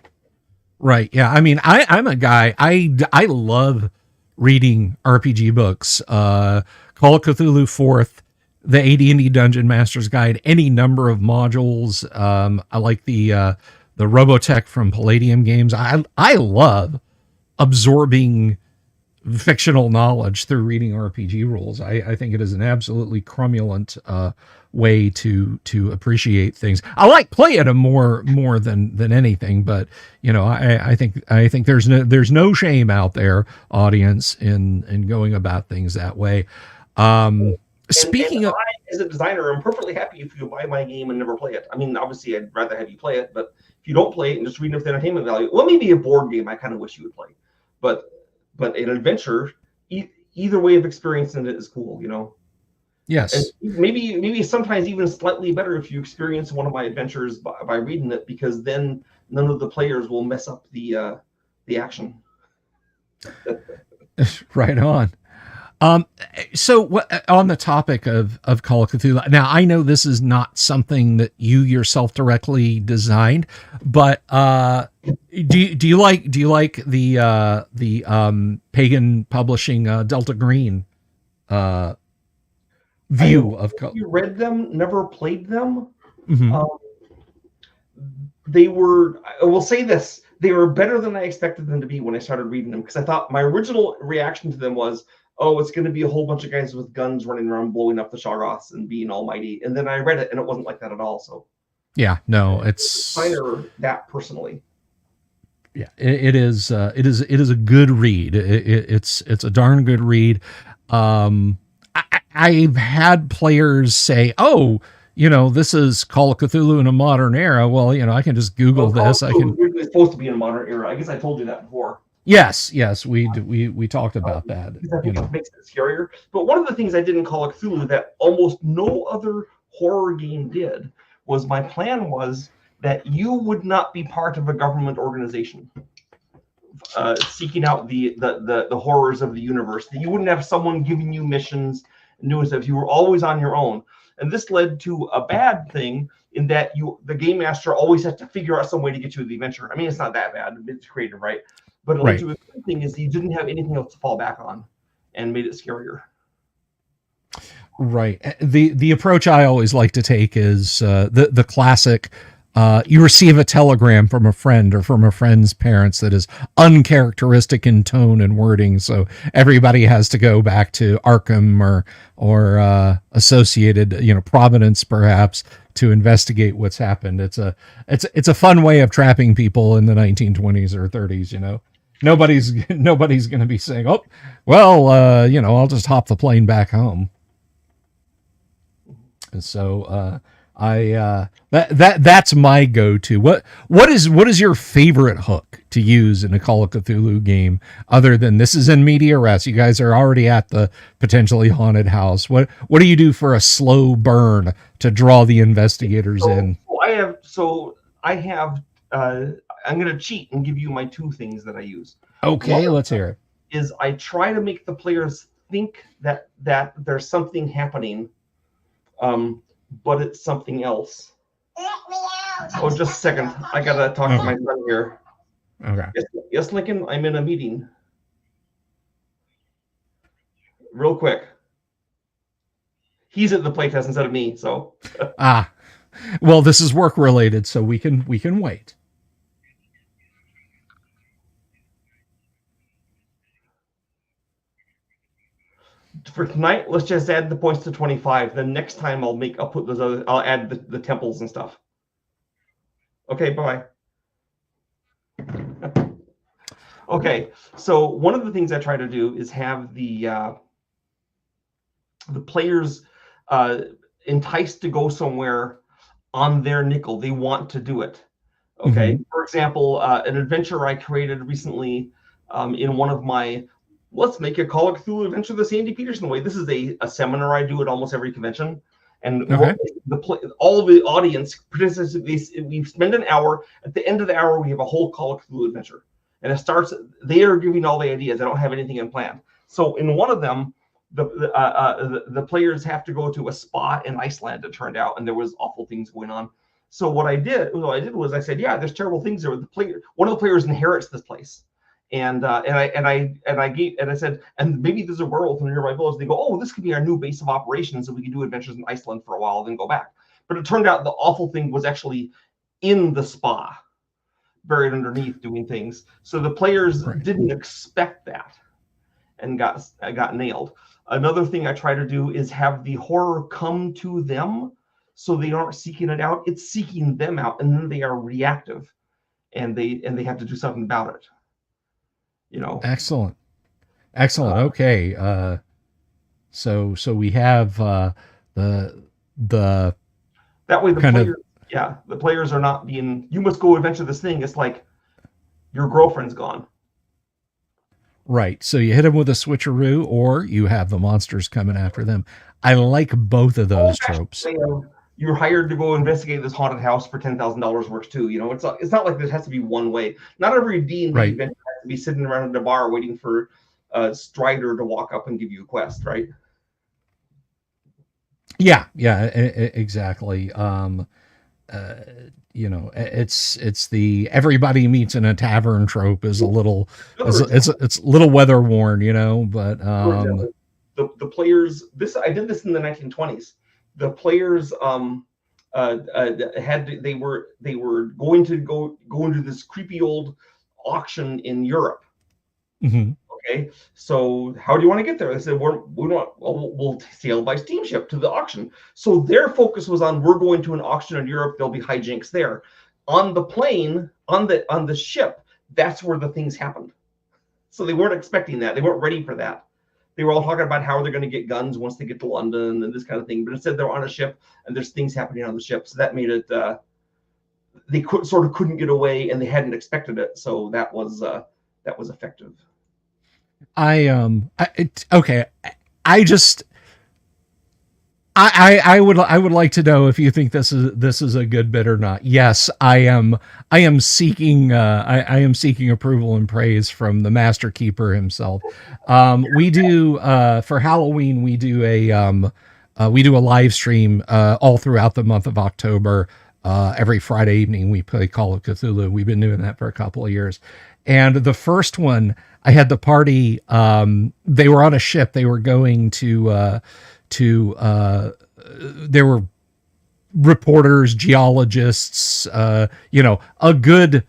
Right. Yeah. I mean, I'm a guy. I love reading RPG books. Call of Cthulhu Fourth, the AD&D Dungeon Master's Guide, any number of modules. I like the Robotech from Palladium Games. I love absorbing fictional knowledge through reading RPG rules. I think it is an absolutely cromulent way to appreciate things. I like playing them more than anything, but I think there's no shame out there, audience, in going about things that way. Speaking and of, I, as a designer, I'm perfectly happy if you buy my game and never play it. I mean, obviously, I'd rather have you play it, but if you don't play it and just read it for the entertainment value, well, maybe a board game I kind of wish you would play, but an adventure, either way of experiencing it is cool, yes, And maybe sometimes even slightly better if you experience one of my adventures by reading it, because then none of the players will mess up the action. right on. So on the topic of Call of Cthulhu, now I know this is not something that you yourself directly designed, but do you like the Pagan Publishing Delta Green view of you read them, never played them. Mm-hmm. They were, I will say this, they were better than I expected them to be when I started reading them, because I thought my original reaction to them was, oh, it's going to be a whole bunch of guys with guns running around blowing up the Shoggoths and being almighty. And then I read it and it wasn't like that at all. So yeah, no, it's finer that personally. Yeah, it is a good read. It's a darn good read. I've had players say, "Oh, this is Call of Cthulhu in a modern era." Well, I can just Google this. I can. It's supposed to be in a modern era. I guess I told you that before. Yes, we talked about that. I think it makes it scarier. But one of the things I did in Call of Cthulhu that almost no other horror game did was, my plan was that you would not be part of a government organization seeking out the horrors of the universe. That you wouldn't have someone giving you missions and doing stuff. You were always on your own. And this led to a bad thing in that the game master always has to figure out some way to get you to the adventure. I mean, it's not that bad. It's creative, right? But right. The good thing is you didn't have anything else to fall back on, and made it scarier. Right. The approach I always like to take is the classic. You receive a telegram from a friend or from a friend's parents that is uncharacteristic in tone and wording, so everybody has to go back to Arkham or associated, Providence perhaps, to investigate what's happened. It's a fun way of trapping people in the 1920s or 30s. Nobody's going to be saying, "Oh, well, I'll just hop the plane back home." And so that's my go-to. What is your favorite hook to use in a Call of Cthulhu game, other than this is in media res? You guys are already at the potentially haunted house. What do you do for a slow burn to draw the investigators in? I have I'm going to cheat and give you my two things that I use. Okay, let's hear it. Is I try to make the players think that there's something happening, but it's something else. Oh, just a second. I gotta talk to my friend here. Okay. Yes, Lincoln, I'm in a meeting. Real quick. He's at the playtest instead of me, so. Well, this is work related, so we can wait. For tonight, let's just add the points to 25. Then next time I'll put those other, I'll add the temples and stuff. Okay, bye. Okay, so one of the things I try to do is have the the players enticed to go somewhere on their nickel. They want to do it. Okay. Mm-hmm. For example, an adventure I created recently in one of my let's make a Call of Cthulhu adventure the Sandy Petersen way. This is a seminar I do at almost every convention. And Okay. all of the audience participants, we spend an hour. At the end of the hour, we have a whole Call of Cthulhu adventure. And it starts, they are giving all the ideas. They don't have anything in plan. So in one of them, the players have to go to a spa in Iceland, it turned out, and there was awful things going on. So what I did was I said, yeah, there's terrible things there. One of the players inherits this place. And I said, and maybe there's a werewolf in the nearby village. They go, oh, this could be our new base of operations, and we can do adventures in Iceland for a while, then go back. But it turned out the awful thing was actually in the spa, buried underneath, doing things. So the players didn't expect that, and got nailed. Another thing I try to do is have the horror come to them, so they aren't seeking it out. It's seeking them out, and then they are reactive, and they have to do something about it. Excellent. Okay. So we have the that way the players are not being, you must go adventure this thing. It's like your girlfriend's gone. Right. So you hit them with a switcheroo, or you have the monsters coming after them. I like both of those tropes. You're hired to go investigate this haunted house for $10,000 works too. It's not like this has to be one way. Not every D&D event has to be sitting around in a bar waiting for Strider to walk up and give you a quest, right? Yeah, exactly. It's the everybody meets in a tavern trope is a little, it's a little weather worn, but the players, I did this in the 1920s. The players they were going to go into this creepy old auction in Europe. Mm-hmm. Okay, so how do you want to get there? They said we'll sail by steamship to the auction. So their focus was on, we're going to an auction in Europe. There'll be hijinks there. On the plane, on the ship, that's where the things happened. So they weren't expecting that. They weren't ready for that. They were all talking about how they're going to get guns once they get to London and this kind of thing. But instead, they're on a ship and there's things happening on the ship. So that made it, they couldn't get away, and they hadn't expected it. So that was effective. I would like to know if you think this is a good bit or not. Yes, I am seeking approval and praise from the Master Keeper himself. We do for Halloween we do a live stream all throughout the month of October. Every Friday evening we play Call of Cthulhu. We've been doing that for a couple of years. And the first one, I had the party. They were on a ship. They were going to there were reporters, geologists, a good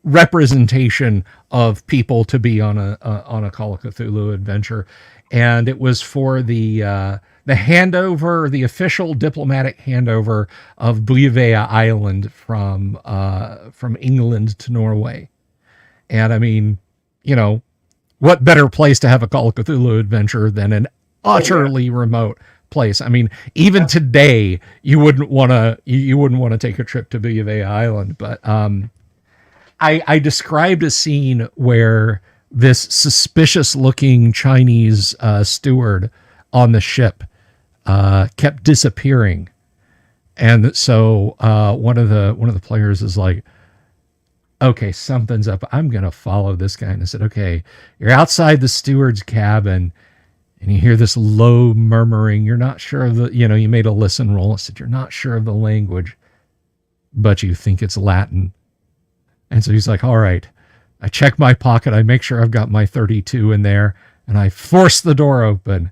representation of people to be on a Call of Cthulhu adventure. And it was for the handover, the official diplomatic handover of Bouvetea Island from England to Norway. And I mean, what better place to have a Call of Cthulhu adventure than an utterly remote place? I mean, even today, you wouldn't want to take a trip to Bouvetea Island. But I described a scene where this suspicious-looking Chinese steward on the ship kept disappearing, and so one of the players is like, okay, something's up. I'm going to follow this guy. And I said, okay, you're outside the steward's cabin and you hear this low murmuring. You're not sure of you made a listen roll. I said, you're not sure of the language, but you think it's Latin. And so he's like, all right, I check my pocket. I make sure I've got my 32 in there, and I force the door open.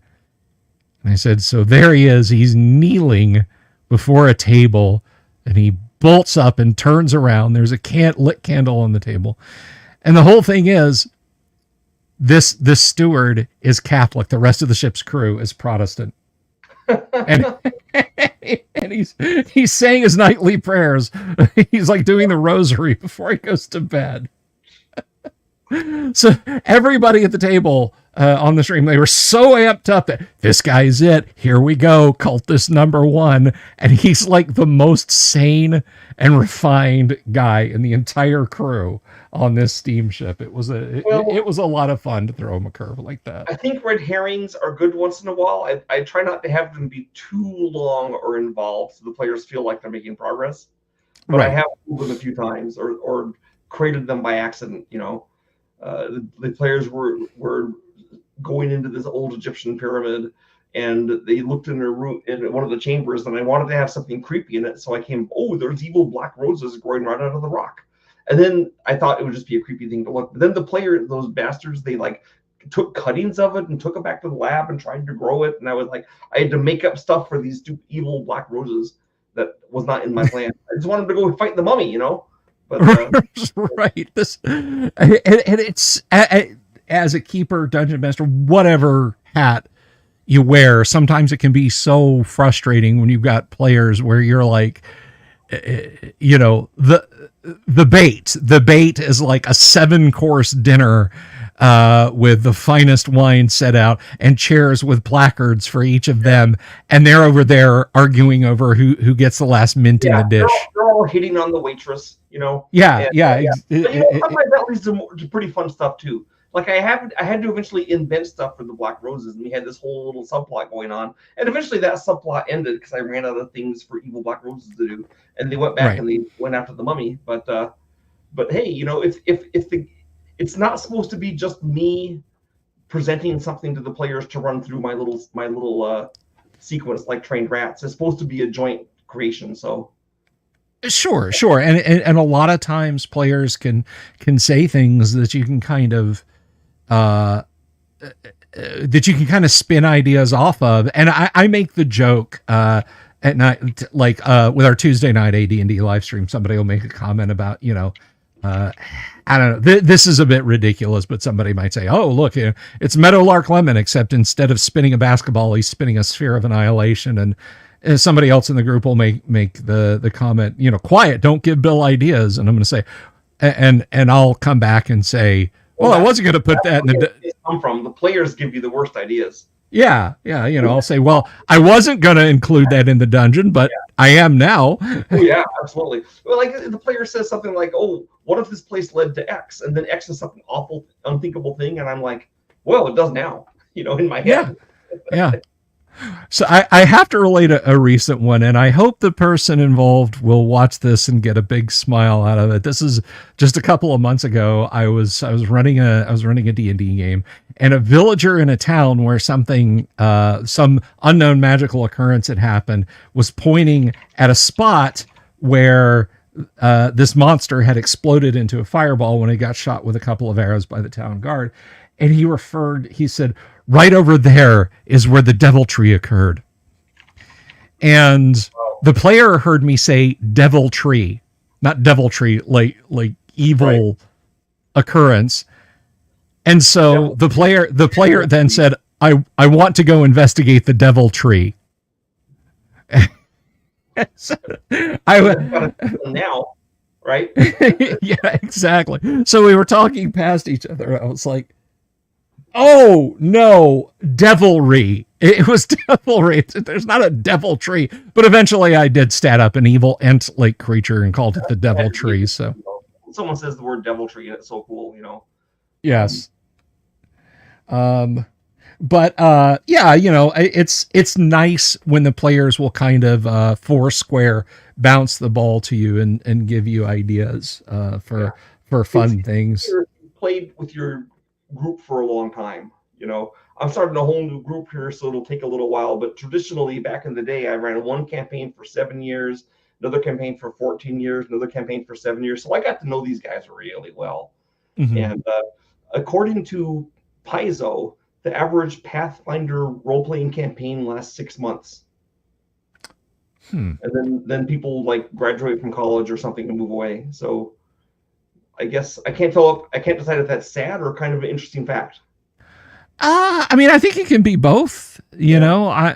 And I said, so there he is. He's kneeling before a table, and he bolts up and turns around. There's a lit candle on the table. And the whole thing is, this steward is Catholic. The rest of the ship's crew is Protestant. And he's saying his nightly prayers. He's like doing the rosary before he goes to bed. So everybody at the table on the stream, they were so amped up that this guy's it. Here we go, cultist number one, and he's like the most sane and refined guy in the entire crew on this steamship. It was a lot of fun to throw him a curve like that. I think red herrings are good once in a while. I try not to have them be too long or involved, so the players feel like they're making progress. But right. I have moved them a few times or created them by accident. The players were going into this old Egyptian pyramid, and they looked in their room in one of the chambers, and I wanted to have something creepy in it, so I came, there's evil black roses growing right out of the rock. And then I thought it would just be a creepy thing to look. But then those bastards, they like took cuttings of it and took it back to the lab and tried to grow it, and I had to make up stuff for these two evil black roses that was not in my plan. I just wanted to go fight the mummy, But right, and it's as a keeper, dungeon master, whatever hat you wear, sometimes it can be so frustrating when you've got players where you're like, the bait is like a 7-course dinner with the finest wine set out and chairs with placards for each of them, and they're over there arguing over who gets the last mint in the dish. They're all hitting on the waitress, Yeah. But, sometimes that leads to pretty fun stuff too. Like I had to eventually invent stuff for the black roses, and we had this whole little subplot going on, and eventually that subplot ended because I ran out of things for evil black roses to do, and they went back and they went after the mummy. But hey, it's not supposed to be just me presenting something to the players to run through my little sequence like trained rats. It's supposed to be a joint creation. So sure, and a lot of times players can say things that you can kind of spin ideas off of, and I make the joke at night, like with our Tuesday night AD&D live stream, somebody will make a comment about I don't know. This is a bit ridiculous, but somebody might say, "Oh, look, it's Meadowlark Lemon, except instead of spinning a basketball, he's spinning a sphere of annihilation." And somebody else in the group will make the comment, "Quiet, don't give Bill ideas." And I'm going to say, and I'll come back and say, "Well, I wasn't going to put that in the." Come from the players give you the worst ideas. Yeah. I'll say, "Well, I wasn't going to include that in the dungeon, but I am now." Oh, yeah, absolutely. Well, like the player says something like, "Oh, what if this place led to X?" And then X is something awful, unthinkable thing, and I'm like, "Well, it does now." In my head. Yeah. So I have to relate a recent one, and I hope the person involved will watch this and get a big smile out of it. This is just a couple of months ago. I was running a D&D game, and a villager in a town where some unknown magical occurrence had happened was pointing at a spot where this monster had exploded into a fireball when he got shot with a couple of arrows by the town guard. And he said, "Right over there is where the devil tree occurred." And the player heard me say devil tree, not devil tree, like evil occurrence. And so the player then said, I want to go investigate the devil tree. So now, right? Yeah, exactly. So we were talking past each other. I was like, "Oh no, devilry." It was devilry. There's not a devil tree, but eventually I did stat up an evil ant-like creature and called it the devil tree. So someone says the word devil tree, and it's so cool, Yes. But it's nice when the players will kind of Foursquare bounce the ball to you and give you ideas for fun things. You played with your group for a long time. I'm starting a whole new group here, so it'll take a little while. But traditionally, back in the day, I ran one campaign for 7 years, another campaign for 14 years, another campaign for 7 years. So I got to know these guys really well. Mm-hmm. And according to Paizo, the average Pathfinder role-playing campaign lasts 6 months. And then people like graduate from college or something and move away. So I guess I can't decide if that's sad or kind of an interesting fact. I think it can be both. My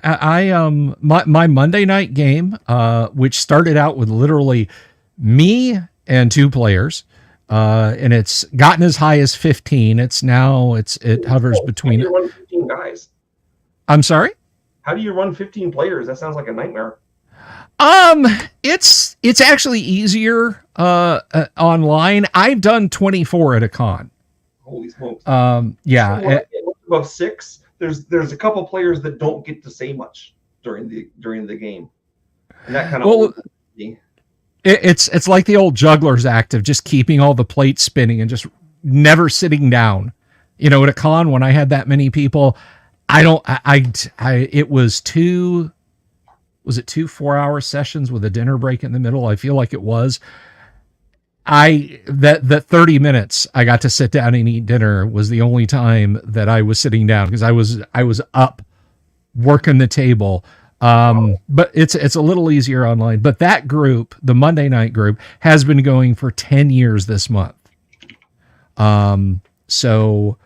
Monday night game, which started out with literally me and 2 players, and it's gotten as high as 15. It hovers How do between. you run 15 guys? I'm sorry. How do you run 15 players? That sounds like a nightmare. Um, it's actually easier online. I've done 24 at a con. Holy smokes! Yeah. When I get above 6, there's a couple players that don't get to say much during the game, and that kind of Well, me. it's like the old juggler's act of just keeping all the plates spinning and just never sitting down. You know, at a con when I had that many people, it was two 4-hour sessions with a dinner break in the middle? I feel like it was. That 30 minutes I got to sit down and eat dinner was the only time that I was sitting down, because I was up working the table. But it's a little easier online. But that group, the Monday night group, has been going for 10 years this month. So,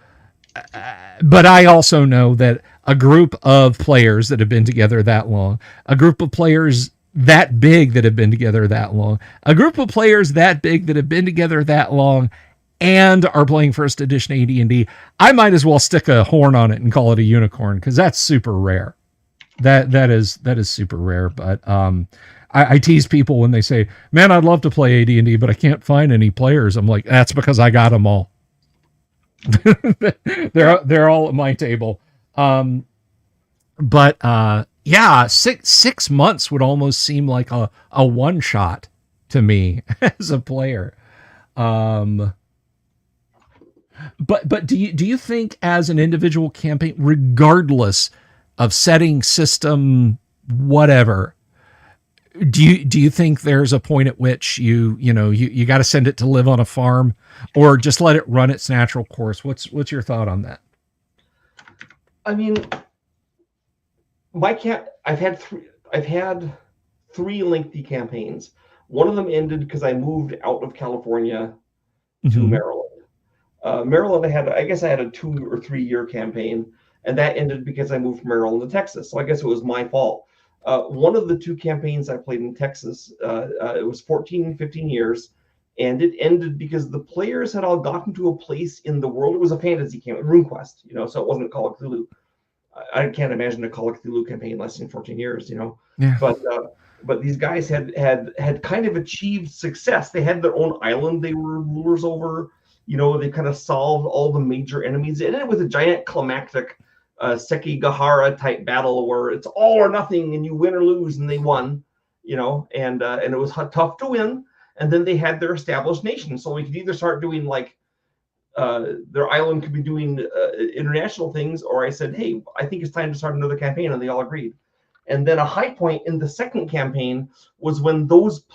but I also know that a group of players that have been together that long, a group of players that big that have been together that long, a group of players that big that have been together that long and are playing first edition AD&D, I might as well stick a horn on it and call it a unicorn, because that's super rare. That is super rare. But I tease people when they say, "Man, I'd love to play AD&D, but I can't find any players." I'm like, that's because I got them all. they're all at my table. But yeah, 6 months would almost seem like a one shot to me as a player. But do you think, as an individual campaign, regardless of setting, system, whatever, do you think there's a point at which you got to send it to live on a farm, or just let it run its natural course? What's your thought on that? I mean, I've had three lengthy campaigns. One of them ended because I moved out of California to Maryland. Maryland, I guess I had a 2 or 3 year campaign, and that ended because I moved from Maryland to Texas. So I guess it was my fault. One of the 2 campaigns I played in Texas, it was 14, 15 years, and it ended because the players had all gotten to a place in the world. It was a fantasy campaign, RuneQuest, so it wasn't Call of Cthulhu. I can't imagine a Call of Cthulhu campaign lasting 14 years, Yeah. But these guys had kind of achieved success. They had their own island they were rulers over. They kind of solved all the major enemies. It ended with a giant climactic Sekigahara type battle where it's all or nothing, and you win or lose, and they won. And it was tough to win. And then they had their established nation, so we could either start doing like their island could be doing international things, or I said, hey, I think it's time to start another campaign, and they all agreed. And then a high point in the second campaign was when those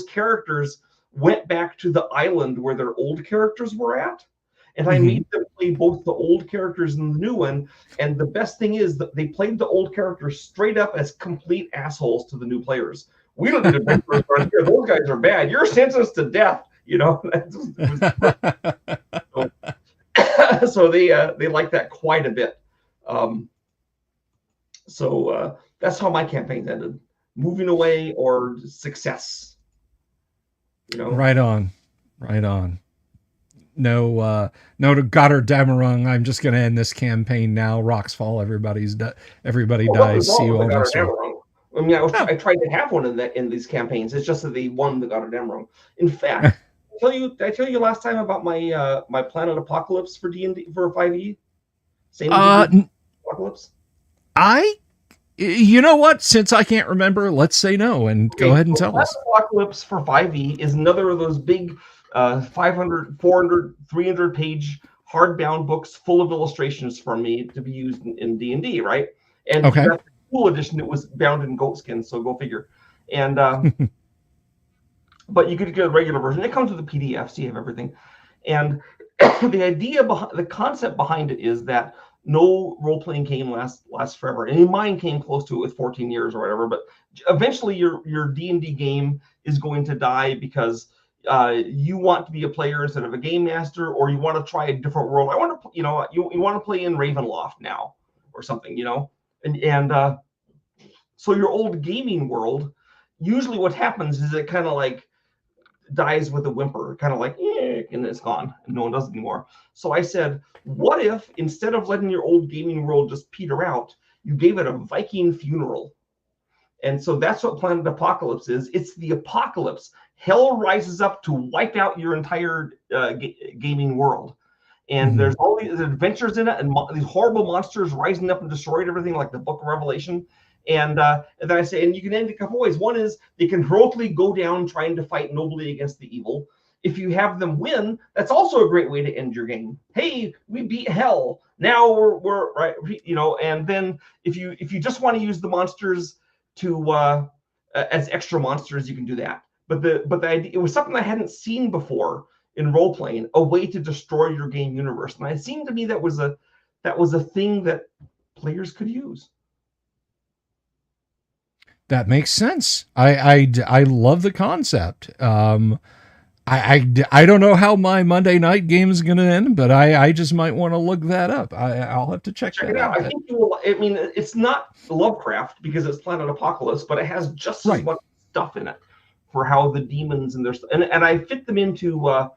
characters went back to the island where their old characters were at, and I made them play both the old characters and the new one. And the best thing is that they played the old characters straight up as complete assholes to the new players. We don't need adventurers around here. Those guys are bad. You're sentenced to death. So they like that quite a bit. So that's how my campaigns ended: moving away or success. Right on. No to Goddard Damarung. I'm just going to end this campaign now. Rocks fall. Everybody dies. See you all next time. I mean, I tried to have one in these campaigns. It's just that they won the Goddard Damarung. In fact, did I tell you last time about my my Planet Apocalypse for D&D for 5e? Same Apocalypse. You know what? Since I can't remember, let's say no and go ahead and tell us. Apocalypse for 5e is another of those big 500, 400, 300 page hardbound books full of illustrations from me to be used in D&D, right? And okay. The cool edition, it was bound in goatskin, so go figure. And but you could get a regular version. It comes with a PDF, so you have everything. And the concept behind it is that no role-playing game lasts forever. And mine came close to it with 14 years or whatever. But eventually, your D&D game is going to die because you want to be a player instead of a game master, or you want to try a different world. I want to, you want to play in Ravenloft now, or something, and so your old gaming world, usually what happens is it kind of like dies with a whimper, kind of like, archaic and it's gone and no one does it anymore. So I said, what if instead of letting your old gaming world just peter out, you gave it a Viking funeral? And so that's what Planet Apocalypse is. It's the apocalypse. Hell rises up to wipe out your entire gaming world. And there's all these adventures in it, and these horrible monsters rising up and destroying everything, like the Book of Revelation. And then I say, and you can end it a couple ways. One is they can heroically go down trying to fight nobly against the evil. If you have them win, that's also a great way to end your game. Hey, we beat hell. Now we're right, And then if you just want to use the monsters to as extra monsters, you can do that. But the idea, it was something I hadn't seen before in role playing, a way to destroy your game universe, and it seemed to me that was a thing that players could use. That makes sense. I love the concept. I don't know how my Monday night game is going to end, but I just might want to look that up. I'll have to check that out. I think you will. I mean, it's not Lovecraft because it's Planet Apocalypse, but it has just as much stuff in it for how the demons and their and I fit them into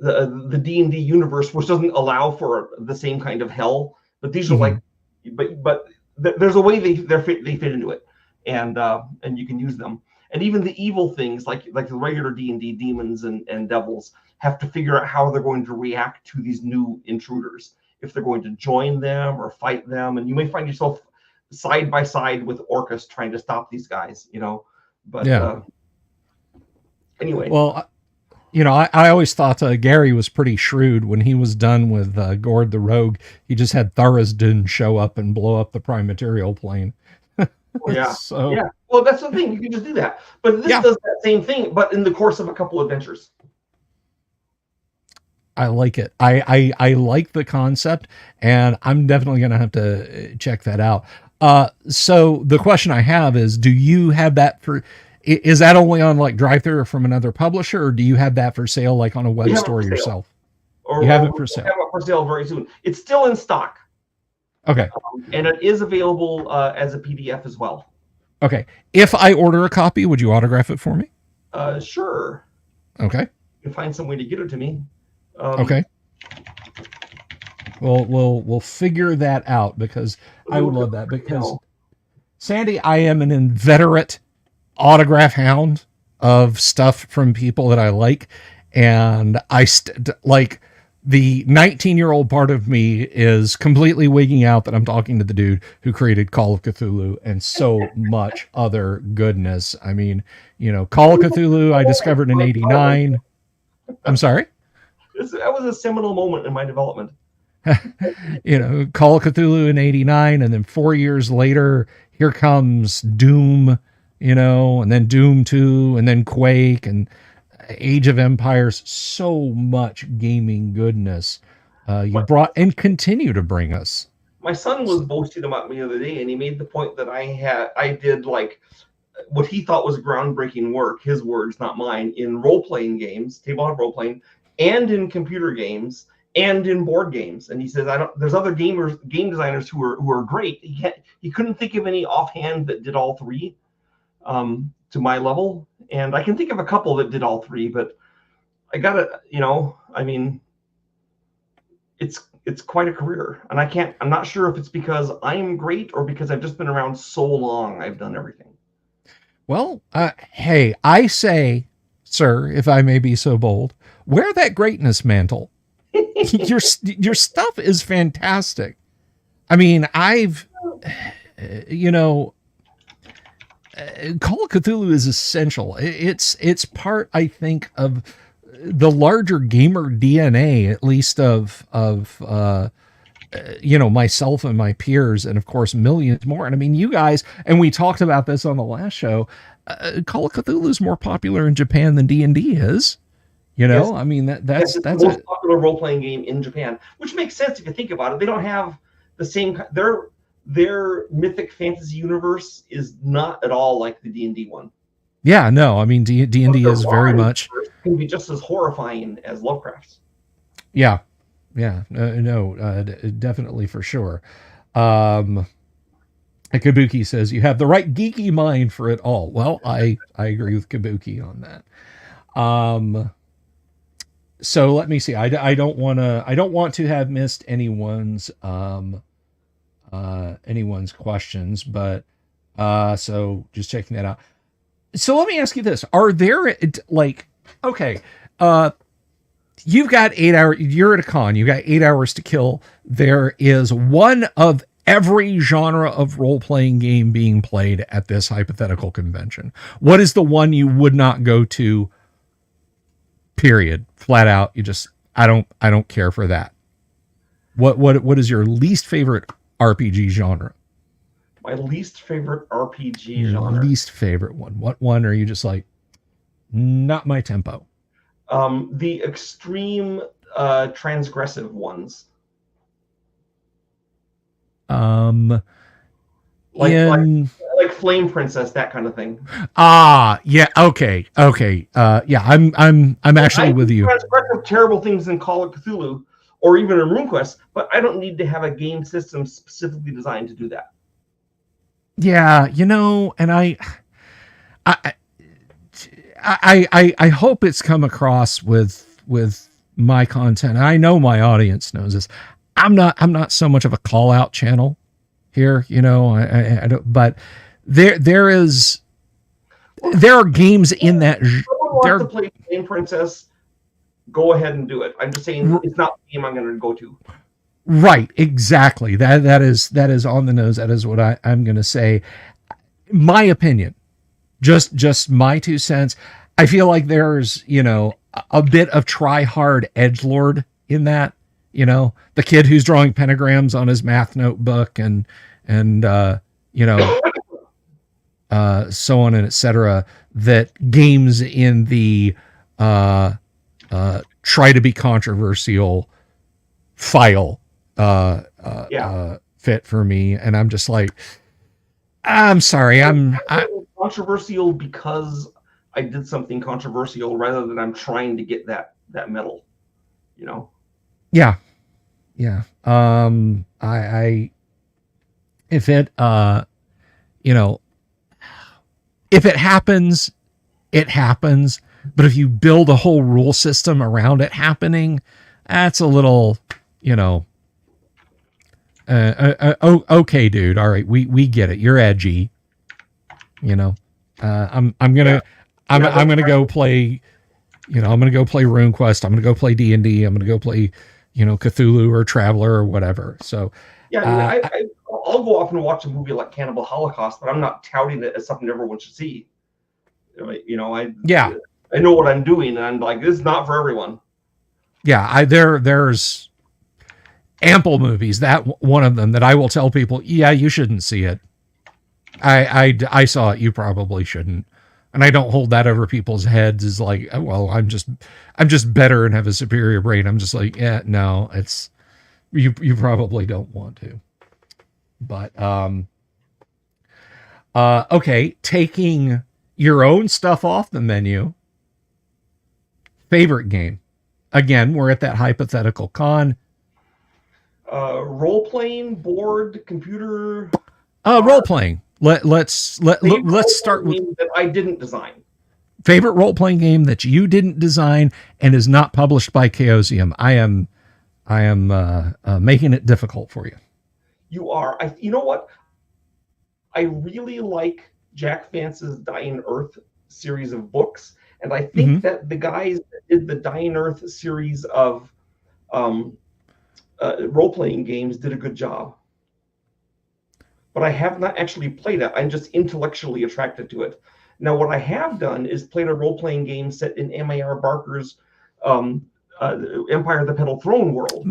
the D&D universe, which doesn't allow for the same kind of hell. But these are like, but there's a way they fit into it, and you can use them. And even the evil things, like the regular D&D demons and devils, have to figure out how they're going to react to these new intruders. If they're going to join them or fight them, and you may find yourself side by side with Orcus trying to stop these guys. But anyway. Well, I always thought Gary was pretty shrewd when he was done with Gord the Rogue. He just had Tharizdun show up and blow up the prime material plane. Yeah. Well, that's the thing. You can just do that. But this does that same thing, but in the course of a couple of adventures. I like it. I like the concept, and I'm definitely going to have to check that out. So the question I have is, do you have that for... Is that only on like drive-thru or from another publisher, or do you have that for sale like on a web store yourself? You have it for sale. Have it for sale very soon. It's still in stock. Okay. And it is available as a PDF as well. Okay. If I order a copy, would you autograph it for me? Sure. Okay. You can find some way to get it to me. Okay. We'll figure that out, because I would love that, because Sandy, I am an inveterate autograph hound of stuff from people that I like, and like the 19-year-old part of me is completely wigging out that I'm talking to the dude who created Call of Cthulhu and so much other goodness. I mean, Call of Cthulhu I discovered in '89. I'm sorry? That was a seminal moment in my development. Call of Cthulhu in '89, and then 4 years later, here comes Doom, and then Doom 2, and then Quake, and Age of Empires. So much gaming goodness you brought and continue to bring us. My son was boasting about me the other day, and he made the point that I did like what he thought was groundbreaking work, his words, not mine, in role-playing games, tabletop role-playing, and in computer games, and in board games. And he says, there's other game designers who are great. He couldn't think of any offhand that did all three to my level. And I can think of a couple that did all three, but I gotta, I mean, it's quite a career. And I'm not sure if it's because I'm great or because I've just been around so long, I've done everything. Well, hey, I say, sir, if I may be so bold, wear that greatness mantle. Your stuff is fantastic. I mean, Call of Cthulhu is essential. It's part, I think, of the larger gamer DNA, at least of myself and my peers, and of course millions more. And I mean, you guys, and we talked about this on the last show. Call of Cthulhu is more popular in Japan than D&D is. Yes. I mean, that's the most popular role-playing game in Japan, which makes sense if you think about it. They don't have the same. Their mythic fantasy universe is not at all like the D&D one. Yeah, no, I mean D&D is very much can be just as horrifying as Lovecraft's. Yeah, definitely for sure. Kabuki says you have the right geeky mind for it all. Well, I agree with Kabuki on that. So let me see. I don't want to. I don't want to have missed anyone's questions, but so just checking that out. So let me ask you this: are there like okay, you've got 8 hours. You're at a con. You got 8 hours to kill. There is one of every genre of role playing game being played at this hypothetical convention. What is the one you would not go to? Period. Flat out. You just I don't care for that. What is your least favorite RPG genre? My least favorite RPG Your genre. least favorite one. What one are you just like, not my tempo? The extreme transgressive ones. Like, In like Flame Princess, that kind of thing. yeah, okay. Yeah, I'm actually I with do you. transgressive, terrible things in Call of Cthulhu or even in RuneQuest, but I don't need to have a game system specifically designed to do that. Yeah, and I I hope it's come across with my content. I know my audience knows this. I'm not so much of a call out channel here, I don't, but there are games in that. If someone wants to play Flame Princess, go ahead and do it. I'm just saying it's not the game I'm going to go to. Right, exactly. That is on the nose. That is what I'm going to say. My opinion, just my 2 cents. I feel like there's a bit of try hard edgelord in that. The kid who's drawing pentagrams on his math notebook and so on and etc. That games in the try to be controversial file fit for me, and I'm just like, I'm sorry, I'm controversial because I did something controversial rather than I'm trying to get that medal. Yeah. I if it if it happens, it happens. But if you build a whole rule system around it happening, that's a little, okay, dude. All right, we get it. You're edgy. I'm gonna go play. I'm gonna go play RuneQuest. I'm gonna go play D&D. I'm gonna go play, Cthulhu or Traveler or whatever. So yeah, I'll go off and watch a movie like Cannibal Holocaust, but I'm not touting it as something everyone should see. I know what I'm doing, and I'm like, this is not for everyone. Yeah, there's ample movies, that one of them, that I will tell people, yeah, you shouldn't see it. I saw it, you probably shouldn't. And I don't hold that over people's heads as like, oh, well, I'm just better and have a superior brain. I'm just like, yeah, no, it's you probably don't want to. But okay, taking your own stuff off the menu. Favorite game. Again, we're at that hypothetical con. Role playing, board, computer. Role playing. Let's start with that I didn't design. Favorite role playing game that you didn't design and is not published by Chaosium. I am making it difficult for you. You are. You know what? I really like Jack Vance's Dying Earth series of books, and I think that the guys that did the Dying Earth series of role-playing games did a good job. But I have not actually played it. I'm just intellectually attracted to it. Now, what I have done is played a role-playing game set in M.A.R. Barker's Empire of the Petal Throne world.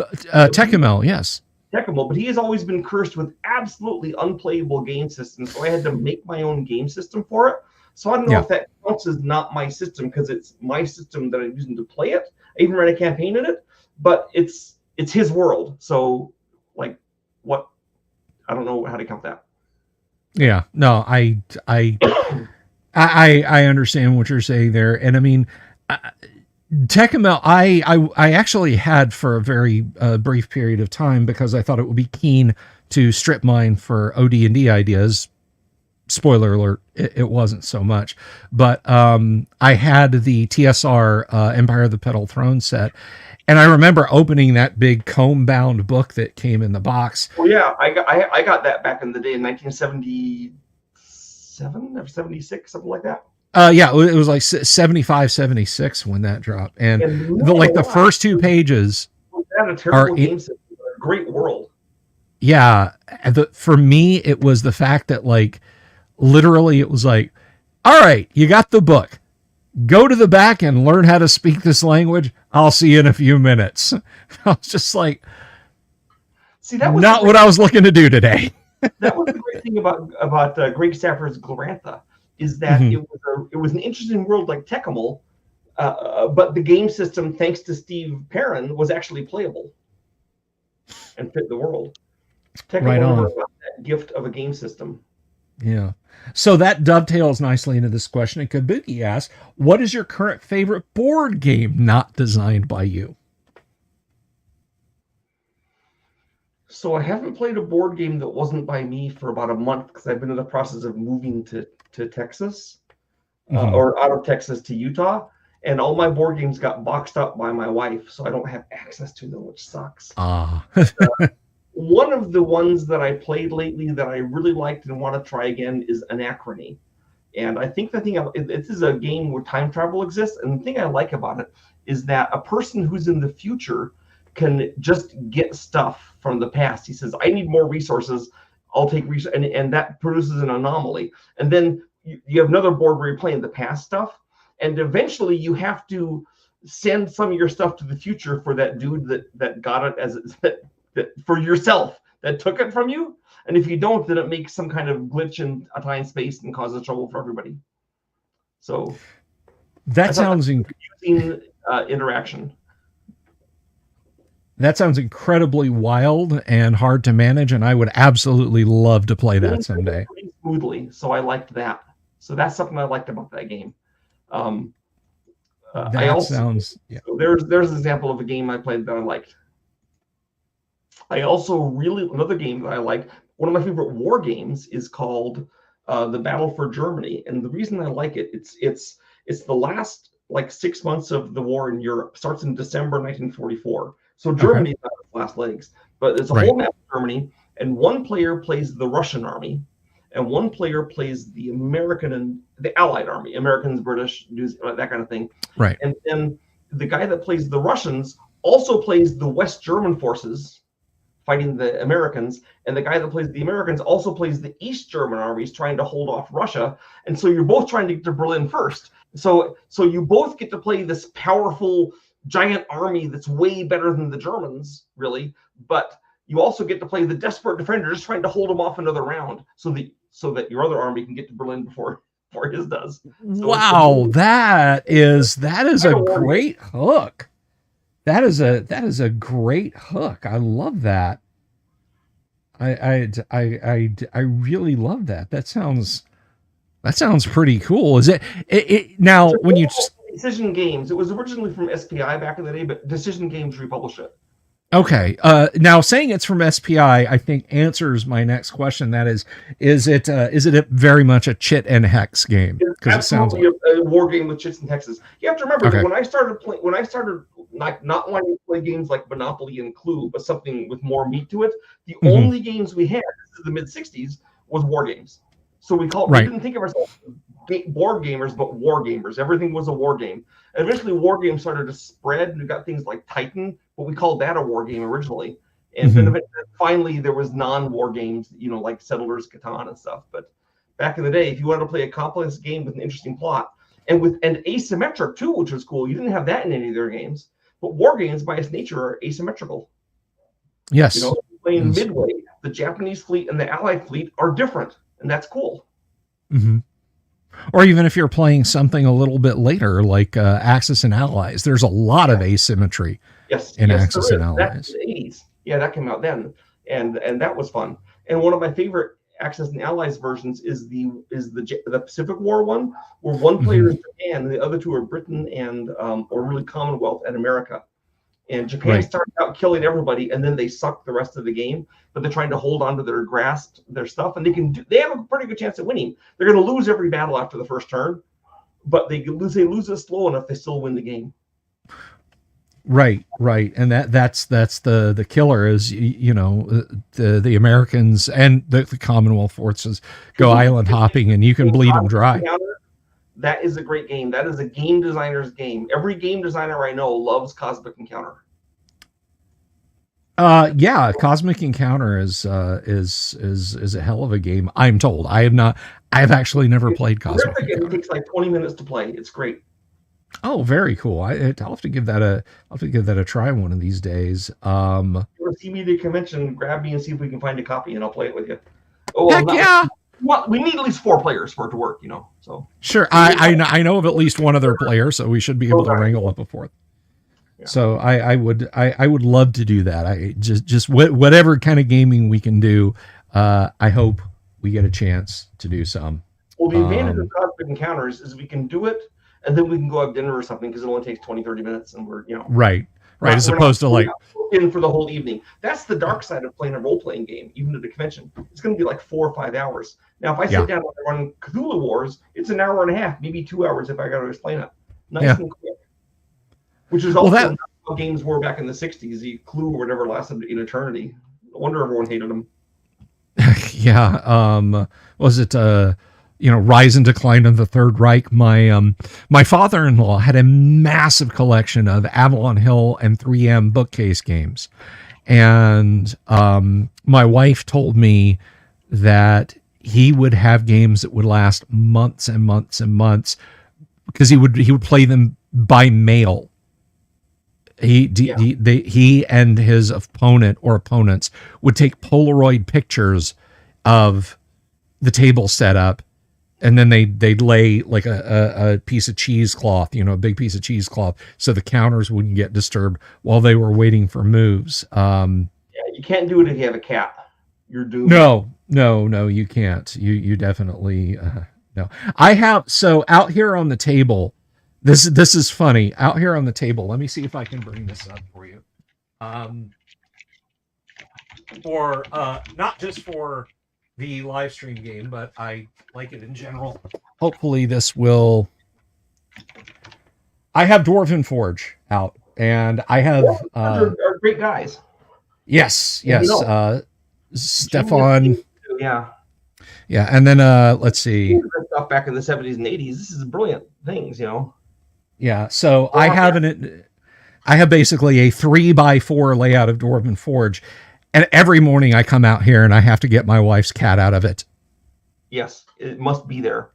Tecumel, yes. Tecumel, but he has always been cursed with absolutely unplayable game systems, so I had to make my own game system for it. So I don't know if that counts as not my system, because it's my system that I'm using to play it. I even ran a campaign in it, but it's his world. So, like, what? I don't know how to count that. Yeah, no, I understand what you're saying there, and I mean, Tecumel, I actually had for a very brief period of time, because I thought it would be keen to strip mine for OD&D ideas. spoiler alert, it wasn't so much. But I had the TSR Empire of the Petal Throne set, and I remember opening that big comb bound book that came in the box. Well, yeah, I got that back in the day in 1977 or 76, something like that. Yeah, it was like 75, 76 when that dropped, and And the first two pages that a terrible game system, a great world. Yeah, for me, it was the fact that like literally it was like, all right, you got the book. Go to the back and learn how to speak this language. I'll see you in a few minutes. I was just like, see, that was not what I was looking to do today. That was the great thing about Greg Stafford's Glorantha, is that it was an interesting world like Tekkamel, but the game system, thanks to Steve Perrin, was actually playable and fit the world. Tekkamel Right on. got that gift of a game system. Yeah. So that dovetails nicely into this question. And Kabuki asks, what is your current favorite board game not designed by you? So I haven't played a board game that wasn't by me for about a month because I've been in the process of moving to Texas or out of Texas to Utah. And all my board games got boxed up by my wife, so I don't have access to them, which sucks. One of the ones that I played lately that I really liked and want to try again is Anachrony. And I think this is a game where time travel exists. And the thing I like about it is that a person who's in the future can just get stuff from the past. He says, I need more resources. I'll take resources. And that produces an anomaly. And then you have another board where you're playing the past stuff. And eventually you have to send some of your stuff to the future for that dude that got it that for yourself that took it from you. And if you don't, then it makes some kind of glitch in a time space and causes trouble for everybody. So that sounds confusing interaction. That sounds incredibly wild and hard to manage, and I would absolutely love to play that someday. Smoothly, so I liked that. So that's something I liked about that game. So there's an example of a game I played that I liked. I also another game that I like, one of my favorite war games is called The Battle for Germany. And the reason I like it, it's the last like 6 months of the war in Europe. Starts in December 1944. So Germany's not its last legs, but there's a whole map of Germany, and one player plays the Russian army, and one player plays the American and the Allied army, Americans, British, that kind of thing. Right. And then the guy that plays the Russians also plays the West German forces fighting the Americans, and the guy that plays the Americans also plays the East German armies trying to hold off Russia. And so you're both trying to get to Berlin first. So you both get to play this powerful giant army that's way better than the Germans, really, but you also get to play the desperate defender just trying to hold them off another round so that your other army can get to Berlin before his does. So wow, that is a great hook. That is a great hook. I love that. I really love that. That sounds pretty cool. Is it now when you Decision Games? It was originally from SPI back in the day, but Decision Games republished it. Okay. Now saying it's from SPI, I think answers my next question. That is it very much a chit and hex game? Because it sounds like a war game with chits and hexes. You have to remember that when I started not wanting to play games like Monopoly and Clue, but something with more meat to it, the only games we had, this is the mid '60s, was war games. So we didn't think of ourselves board gamers, but war gamers. Everything was a war game. And eventually, war games started to spread, and we got things like Titan, but we called that a war game originally. And then finally, there was non-war games, like Settlers, Catan, and stuff. But back in the day, if you wanted to play a complex game with an interesting plot and asymmetric too, which was cool, you didn't have that in any of their games. But war games, by its nature, are asymmetrical. Yes. Playing Midway, the Japanese fleet and the Allied fleet are different, and that's cool. Or even if you're playing something a little bit later, like Axis and Allies, there's a lot of asymmetry in Axis and Allies. That's the 80s. Yeah, that came out then, and that was fun. And one of my favorite Axis and Allies versions is the Pacific War one, where one player is Japan and the other two are Britain and or really Commonwealth and America. And Japan Right. started out killing everybody, and then they suck the rest of the game. But they're trying to hold on to their grasp, their stuff, and they have a pretty good chance at winning. They're going to lose every battle after the first turn, but they lose it slow enough, they still win the game. Right, right, and that's the killer is the Americans and the Commonwealth forces go island hopping, and you can bleed them dry. That is a great game. That is a game designer's game. Every game designer I know loves Cosmic Encounter. Yeah, Cosmic Encounter is a hell of a game. I'm told. I have not. I've actually never played Cosmic Encounter. It takes like 20 minutes to play. It's great. Oh, very cool. I'll have to give that a try one of these days. If you want to see me at the convention, grab me and see if we can find a copy, and I'll play it with you. Oh, well, heck yeah! Well, we need at least 4 players for it to work, So sure, I know of at least one other player, so we should be able to wrangle up a fourth. Yeah. So I would love to do that. I just whatever kind of gaming we can do. I hope we get a chance to do some. Well, the advantage of Cosmic Encounters is we can do it, and then we can go have dinner or something because it only takes 20-30 minutes, and we're right. As opposed to like in for the whole evening. That's the dark side of playing a role-playing game, even at a convention. It's going to be like 4 or 5 hours. Now, if I sit down and run Cthulhu Wars, it's an hour and a half, maybe 2 hours if I got to explain it. Nice and quick. Which is also how games were back in the 60s. The Clue or whatever lasted in eternity. No wonder everyone hated them. Yeah. Was it Rise and Decline of the Third Reich? My father-in-law had a massive collection of Avalon Hill and 3M bookcase games. And my wife told me that he would have games that would last months and months and months because he would play them by mail. He and his opponent or opponents would take Polaroid pictures of the table setup, and then they'd lay like a piece of cheesecloth, a big piece of cheesecloth, so the counters wouldn't get disturbed while they were waiting for moves. You can't do it if you have a cat. You're doomed. No, you can't. You definitely no. I have out here on the table. This is funny. Out here on the table, let me see if I can bring this up for you. For not just for the live stream game, but I like it in general. Hopefully this will. I have Dwarven Forge out, and I have are great guys. Yes. Stefan. Yeah, and then let's see. Stuff back in the 70s and 80s. This is brilliant things, Yeah, so I have basically a 3x4 layout of Dwarven Forge, and every morning I come out here and I have to get my wife's cat out of it. Yes, it must be there.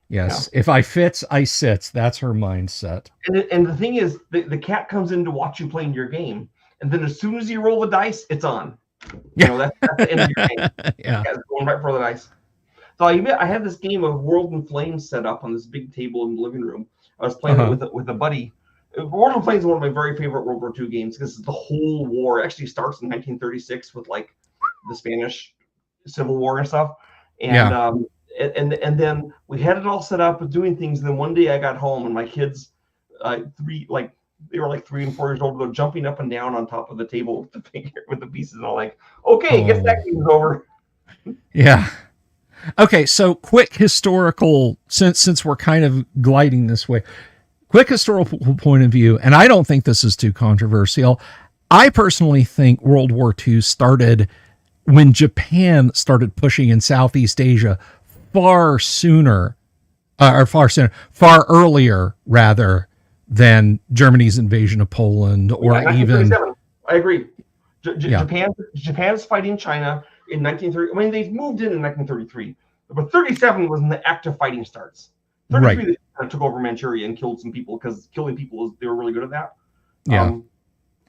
Yes, if I fits, I sits. That's her mindset. And the thing is, the cat comes in to watch you playing your game, and then as soon as you roll the dice, it's on. That's the end of your game. Yeah, it's going right for the dice. So I had this game of World in Flames set up on this big table in the living room. I was playing it with a buddy. World of Flames is one of my very favorite World War II games because the whole war. It actually starts in 1936 with like the Spanish Civil War and stuff. And and then we had it all set up with doing things. And then one day I got home and my kids, they were like 3 and 4 years old. They're jumping up and down on top of the table with the pieces. And I'm like, okay, guess that game's over. Yeah. Okay, so quick historical, since we're kind of gliding this way, quick historical point of view, and I don't think this is too controversial. I personally think World War II started when Japan started pushing in Southeast Asia far earlier rather than Germany's invasion of Poland or even. I agree. Japan's fighting China in 1930. I mean, they moved in 1933, but 37 was when the active fighting starts. 33 they took over Manchuria and killed some people because killing people they were really good at that. Yeah.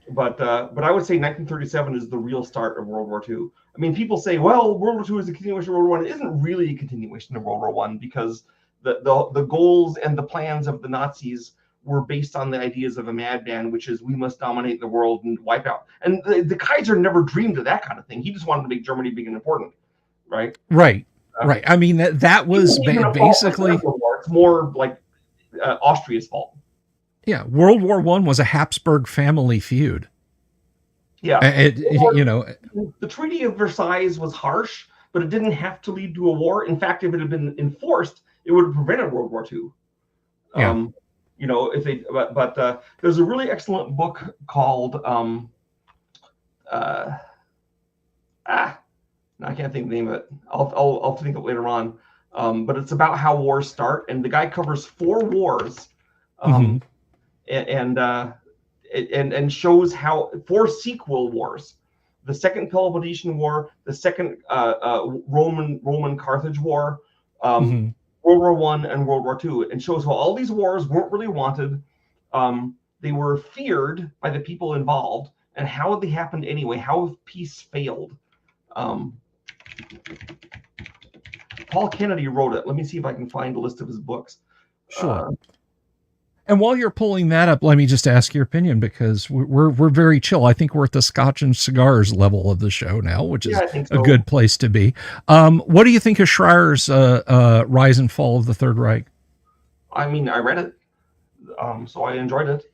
But I would say 1937 is the real start of World War II. I mean, people say, well, World War II is a continuation of World War I. It isn't really a continuation of World War I because the goals and the plans of the Nazis were based on the ideas of a madman, which is we must dominate the world and wipe out. And the Kaiser never dreamed of that kind of thing. He just wanted to make Germany big and important, right? Right. I mean, that was basically. It's more like Austria's fault. Yeah, World War One was a Habsburg family feud. Yeah. You know, The Treaty of Versailles was harsh, but it didn't have to lead to a war. In fact, if it had been enforced, it would have prevented World War II. yeah. You know, if they, but there's a really excellent book called uh, I can't think of the name of it. I'll think of it later on. But it's about how wars start, and the guy covers 4 wars, Mm-hmm. and shows how 4 sequel wars: the Second Peloponnesian War, the Second Roman Carthage War, Mm-hmm. World War One, and World War Two, and shows how all these wars weren't really wanted. They were feared by the people involved, and how they happened anyway. How peace failed. Um, Paul Kennedy wrote it. Let me see if I can find a list of his books. Sure. And while you're pulling that up, let me just ask your opinion, because we're very chill. I think we're at the Scotch and cigars level of the show now, which is a good place to be. What do you think of Schreier's Rise and Fall of the Third Reich? I mean, I read it, so I enjoyed it.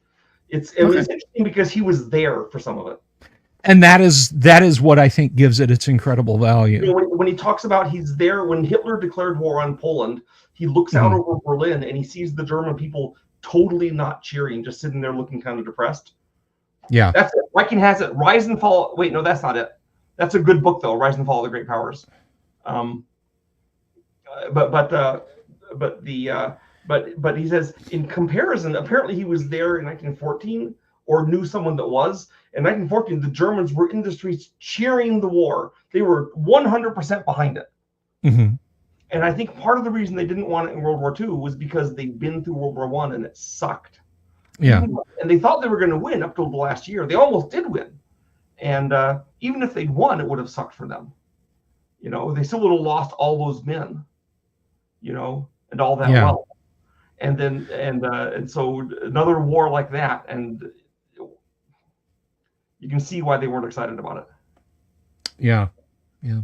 It was interesting because he was there for some of it. And that is what I think gives it its incredible value. You know, when he talks about he's there when Hitler declared war on Poland, he looks out over Berlin and he sees the German people totally not cheering, just sitting there looking kind of depressed. Yeah, that's it. Viking has it. Rise and Fall. Wait, no, that's not it. That's a good book though. Rise and Fall of the Great Powers. But he says in comparison, apparently he was there in 1914 or knew someone that was. In 1914, the Germans were in the streets cheering the war. They were 100% behind it. Mm-hmm. And I think part of the reason they didn't want it in World War II was because they'd been through World War I and it sucked. Yeah. And they thought they were going to win up till the last year. They almost did win. And even if they'd won, it would have sucked for them. You know, they still would have lost all those men, you know, and all that wealth. And then, and so another war like that, and you can see why they weren't excited about it. Yeah. Yeah.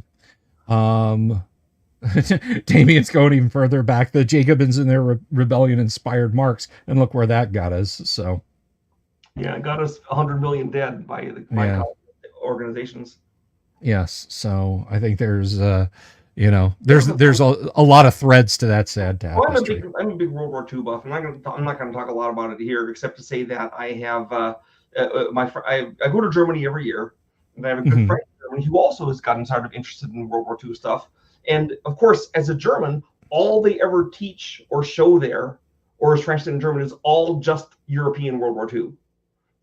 Damien's going even further back. The Jacobins and their rebellion inspired Marx, and look where that got us. So, yeah, it got us 100 million dead by the organizations. Yes, so I think there's there's a lot of threads to that sad tapestry. Well, I'm a big World War II buff. I'm not going to talk a lot about it here, except to say that I have I go to Germany every year, and I have a good friend in Germany who also has gotten sort of interested in World War II stuff. And of course, as a German, all they ever teach or show there, or is translated in German, is all just European World War II.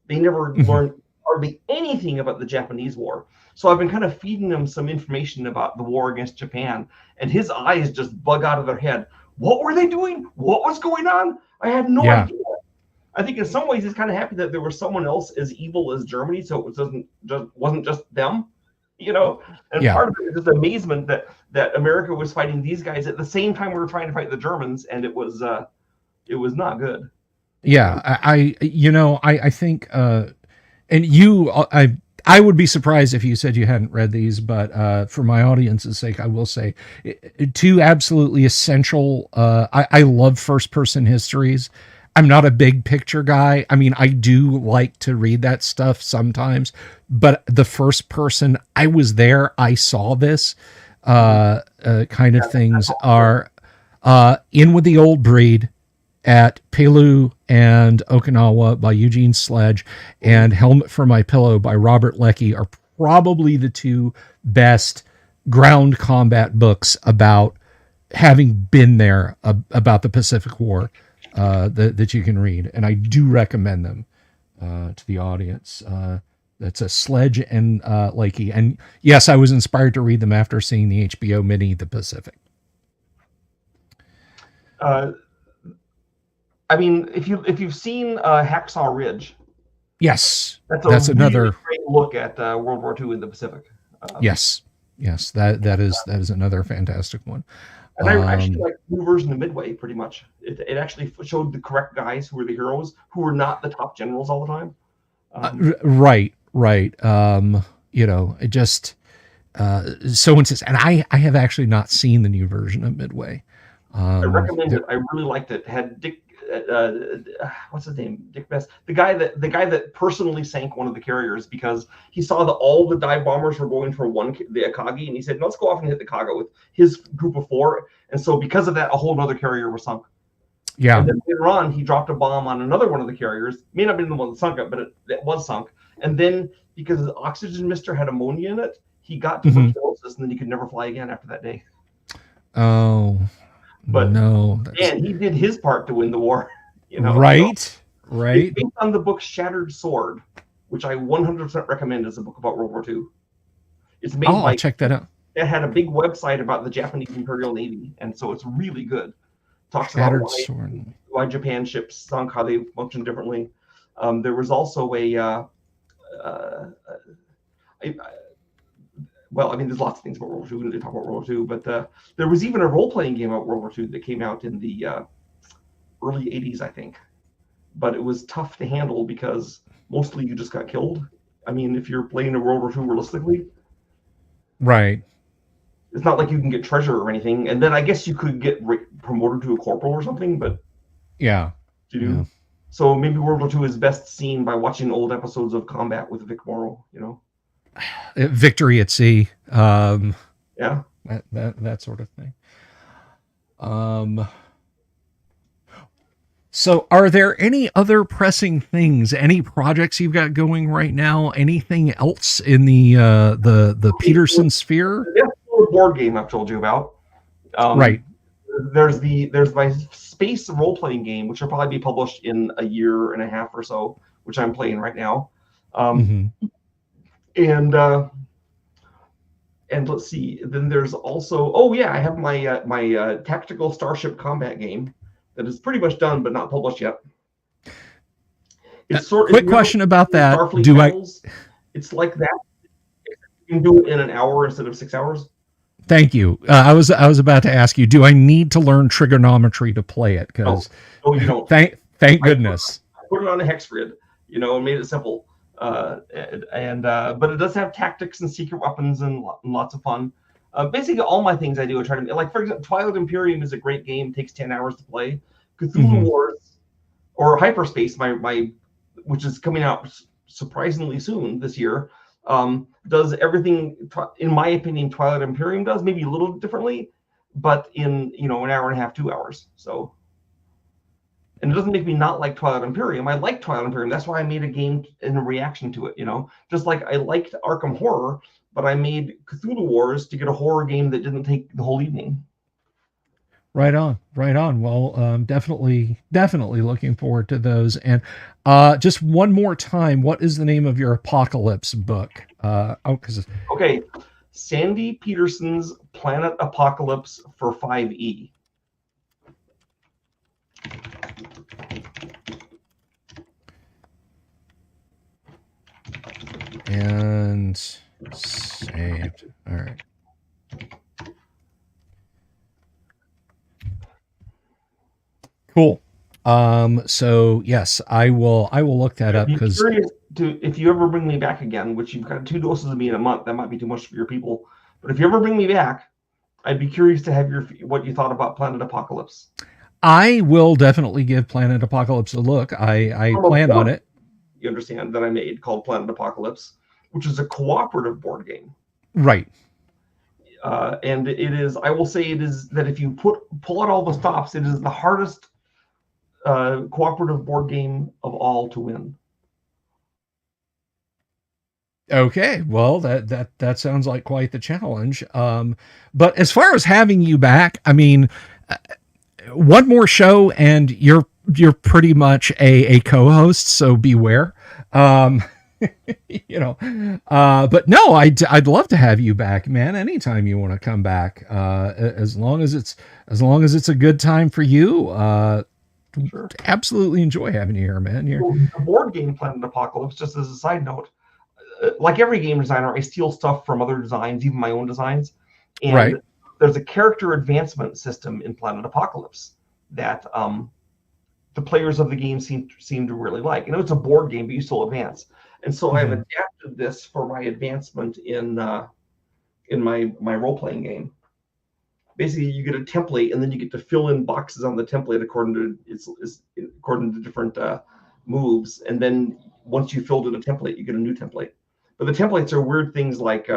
They never learn hardly anything about the Japanese War. So I've been kind of feeding him some information about the war against Japan, and his eyes just bug out of their head. What were they doing? What was going on? I had no idea. I think in some ways he's kind of happy that there was someone else as evil as Germany, so it wasn't just them, you know. And part of it is just amazement that America was fighting these guys at the same time we were trying to fight the Germans, and it was not good. Yeah, I think, and I would be surprised if you said you hadn't read these, but for my audience's sake, I will say 2 absolutely essential. I love first-person histories. I'm not a big picture guy. I mean, I do like to read that stuff sometimes, but the first person, I was there, I saw this kind of things are In with the Old Breed at Pelu and Okinawa by Eugene Sledge and Helmet for My Pillow by Robert Leckie are probably the 2 best ground combat books about having been there about the Pacific War that you can read. And I do recommend them to the audience. That's a Sledge and Leckie. And yes, I was inspired to read them after seeing the HBO mini, The Pacific. I mean, if you've seen Hacksaw Ridge, yes, that's another great look at World War II in the Pacific. Yes, that is another fantastic one. And I actually like the new version of Midway pretty much. It actually showed the correct guys who were the heroes, who were not the top generals all the time. Right. It just so insists, and I have actually not seen the new version of Midway. I recommend it. I really liked it. It had what's his name? Dick Best, the guy that personally sank one of the carriers because he saw that all the dive bombers were going for the Akagi, and he said, let's go off and hit the Kaga with his group of 4. And so because of that, a whole other carrier was sunk. Yeah. And then later on, he dropped a bomb on another one of the carriers. May not have been the one that sunk it, but it was sunk. And then because the oxygen mister had ammonia in it, he got tuberculosis, and then he could never fly again after that day. Oh, but no. And he did his part to win the war. Right. So, right. It's based on the book Shattered Sword, which I 100% recommend as a book about World War II. It's made I'll check that out. It had a big website about the Japanese Imperial Navy, and so it's really good. Talks Shattered about Sword. Why Japan ships sunk, how they function differently. There was also a there's lots of things about World War II. We didn't talk about World War II, but there was even a role-playing game about World War II that came out in the early 80s, I think. But it was tough to handle because mostly you just got killed. I mean, if you're playing a World War II realistically. Right. It's not like you can get treasure or anything. And then I guess you could get promoted to a corporal or something, but... Yeah. Yeah. So maybe World War II is best seen by watching old episodes of Combat with Vic Morrow, Victory at Sea. Yeah. That sort of thing. So are there any other pressing things, any projects you've got going right now? Anything else in the PETERSEN sphere? Yeah, the board game I've told you about. Right. There's my space role-playing game, which will probably be published in a year and a half or so, which I'm playing right now. And let's see. Then there's also I have my tactical starship combat game that is pretty much done but not published yet. It's quick question about that. It's like that. You can do it in an hour instead of 6 hours. Thank you. I was about to ask you, do I need to learn trigonometry to play it? Because no, you don't. Thank goodness. I put it on a hex grid, and made it simple. But it does have tactics and secret weapons and lots of fun. Basically, all my things I do are try to, like, for example, Twilight Imperium is a great game. Takes 10 hours to play. Cthulhu Wars or Hyperspace, which is coming out surprisingly soon this year, does everything, in my opinion, Twilight Imperium does, maybe a little differently, but in an hour and a half, 2 hours. So, and it doesn't make me not like Twilight Imperium. I like Twilight Imperium. That's why I made a game in reaction to it. Just like I liked Arkham Horror, but I made Cthulhu Wars to get a horror game that didn't take the whole evening. Right on. Well, definitely looking forward to those. And just one more time, what is the name of your Apocalypse book? Okay, Sandy Peterson's Planet Apocalypse for 5e. And saved. All right. Cool. So yes, I will look that up because if you ever bring me back again, which you've got 2 doses of me in a month, that might be too much for your people. But if you ever bring me back, I'd be curious to have what you thought about Planet Apocalypse. I will definitely give Planet Apocalypse a look. I plan on it. You understand that I made called Planet Apocalypse, which is a cooperative board game. Right. And it is, I will say it is that if you pull out all the stops, it is the hardest cooperative board game of all to win. Okay, well, that sounds like quite the challenge. But as far as having you back, I mean, one more show and you're pretty much a co-host, so beware. But no, I'd love to have you back, man. Anytime you want to come back, as long as it's a good time for you. Sure. Absolutely enjoy having you here, man. The board game Planet Apocalypse, just as a side note, like every game designer, I steal stuff from other designs, even my own designs. And right. There's a character advancement system in Planet Apocalypse that the players of the game seem to really like. It's a board game, but you still advance. And so I've adapted this for my advancement in my role-playing game. basically you get a template, and then you get to fill in boxes on the template according to different moves. And then once you filled in a template, you get a new template. But the templates are weird things like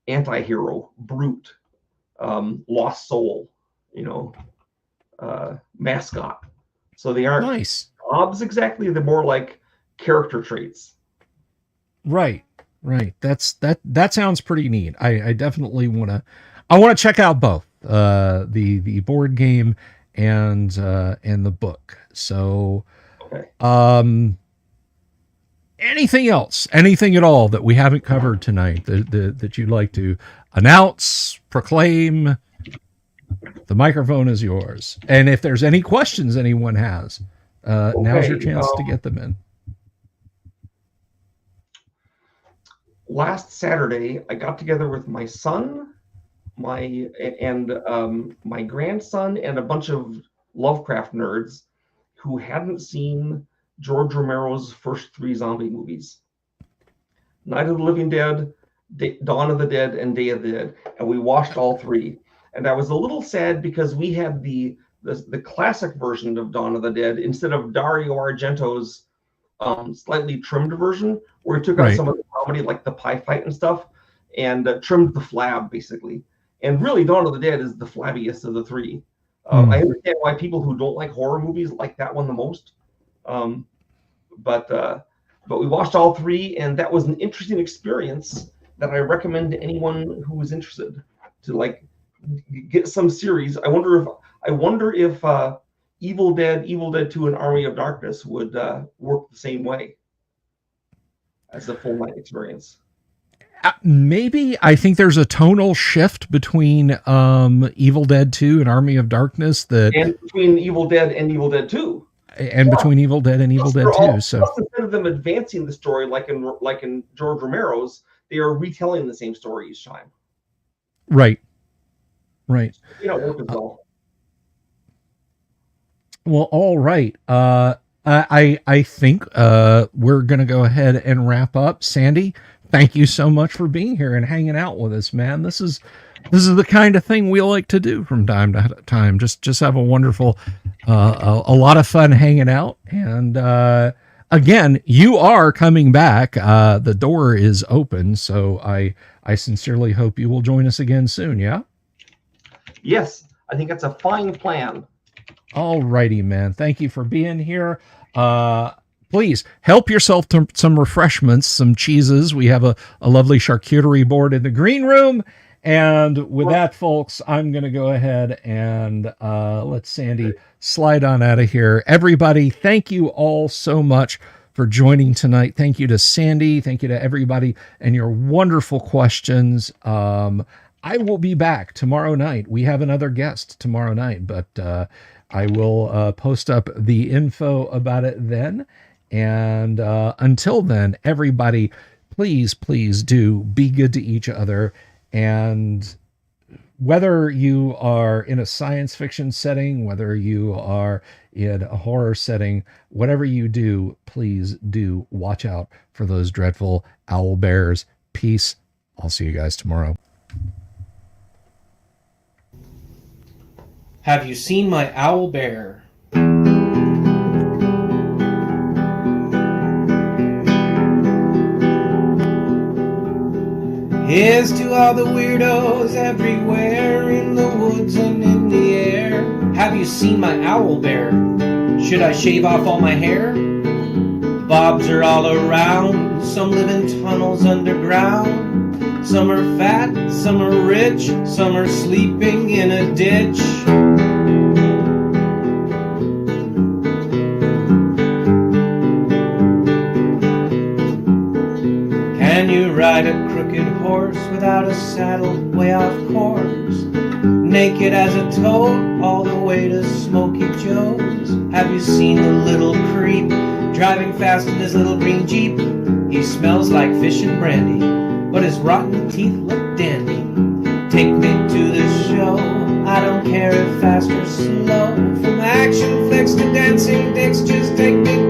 anti-hero, brute, lost soul, mascot. So they aren't Nice. jobs exactly. They're more like character traits. Right. That sounds pretty neat. I definitely I want to check out both the board game and the book. So, okay. Anything else? Anything at all that we haven't covered tonight that you'd like to announce, proclaim? The microphone is yours. And if there's any questions anyone has, now's your chance to get them in. Last Saturday, I got together with my son, my grandson, and a bunch of Lovecraft nerds who hadn't seen George Romero's first 3 zombie movies: Night of the Living Dead, Dawn of the Dead, and Day of the Dead. And we watched all 3. And I was a little sad because we had the classic version of Dawn of the Dead instead of Dario Argento's slightly trimmed version, where he took out some of the comedy, like the pie fight and stuff, and trimmed the flab, basically. And really, Dawn of the Dead is the flabbiest of the 3. I understand why people who don't like horror movies like that one the most. But we watched all 3, and that was an interesting experience that I recommend to anyone who is interested to get some series. I wonder if Evil Dead 2, and Army of Darkness would work the same way as a full night experience. Maybe. I think there's a tonal shift between Evil Dead 2 and Army of Darkness and between Evil Dead and Evil Dead 2. And between Evil Dead and Evil Dead 2. So instead of them advancing the story like in George Romero's, they are retelling the same story each time. Right. Work as well. Well, all right. I think we're going to go ahead and wrap up. Sandy, thank you so much for being here and hanging out with us, man. This is the kind of thing we like to do from time to time. Just have a wonderful, a lot of fun hanging out. And again, you are coming back. The door is open, so I sincerely hope you will join us again soon. Yeah. Yes, I think that's a fine plan. All righty, man. Thank you for being here. Please help yourself to some refreshments, some cheeses. We have a lovely charcuterie board in the green room. And with that, folks, I'm going to go ahead and let Sandy slide on out of here. Everybody, thank you all so much for joining tonight. Thank you to Sandy. Thank you to everybody and your wonderful questions. I will be back tomorrow night. We have another guest tomorrow night, but I will post up the info about it then. And until then, everybody, please do be good to each other. And whether you are in a science fiction setting, whether you are in a horror setting, whatever you do, please do watch out for those dreadful owl bears. Peace. I'll see you guys tomorrow. Have you seen my owl bear? Here's to all the weirdos everywhere, in the woods and in the air. Have you seen my owl bear? Should I shave off all my hair? Bobs are all around, some live in tunnels underground. Some are fat, some are rich, some are sleeping in a ditch. Can you ride a crooked horse without a saddle, way off course? Naked as a toad, all the way to Smoky Joe's. Have you seen the little creep driving fast in his little green Jeep? He smells like fish and brandy, but his rotten teeth look dandy. Take me to the show, I don't care if fast or slow. From action flicks to dancing dicks, just take me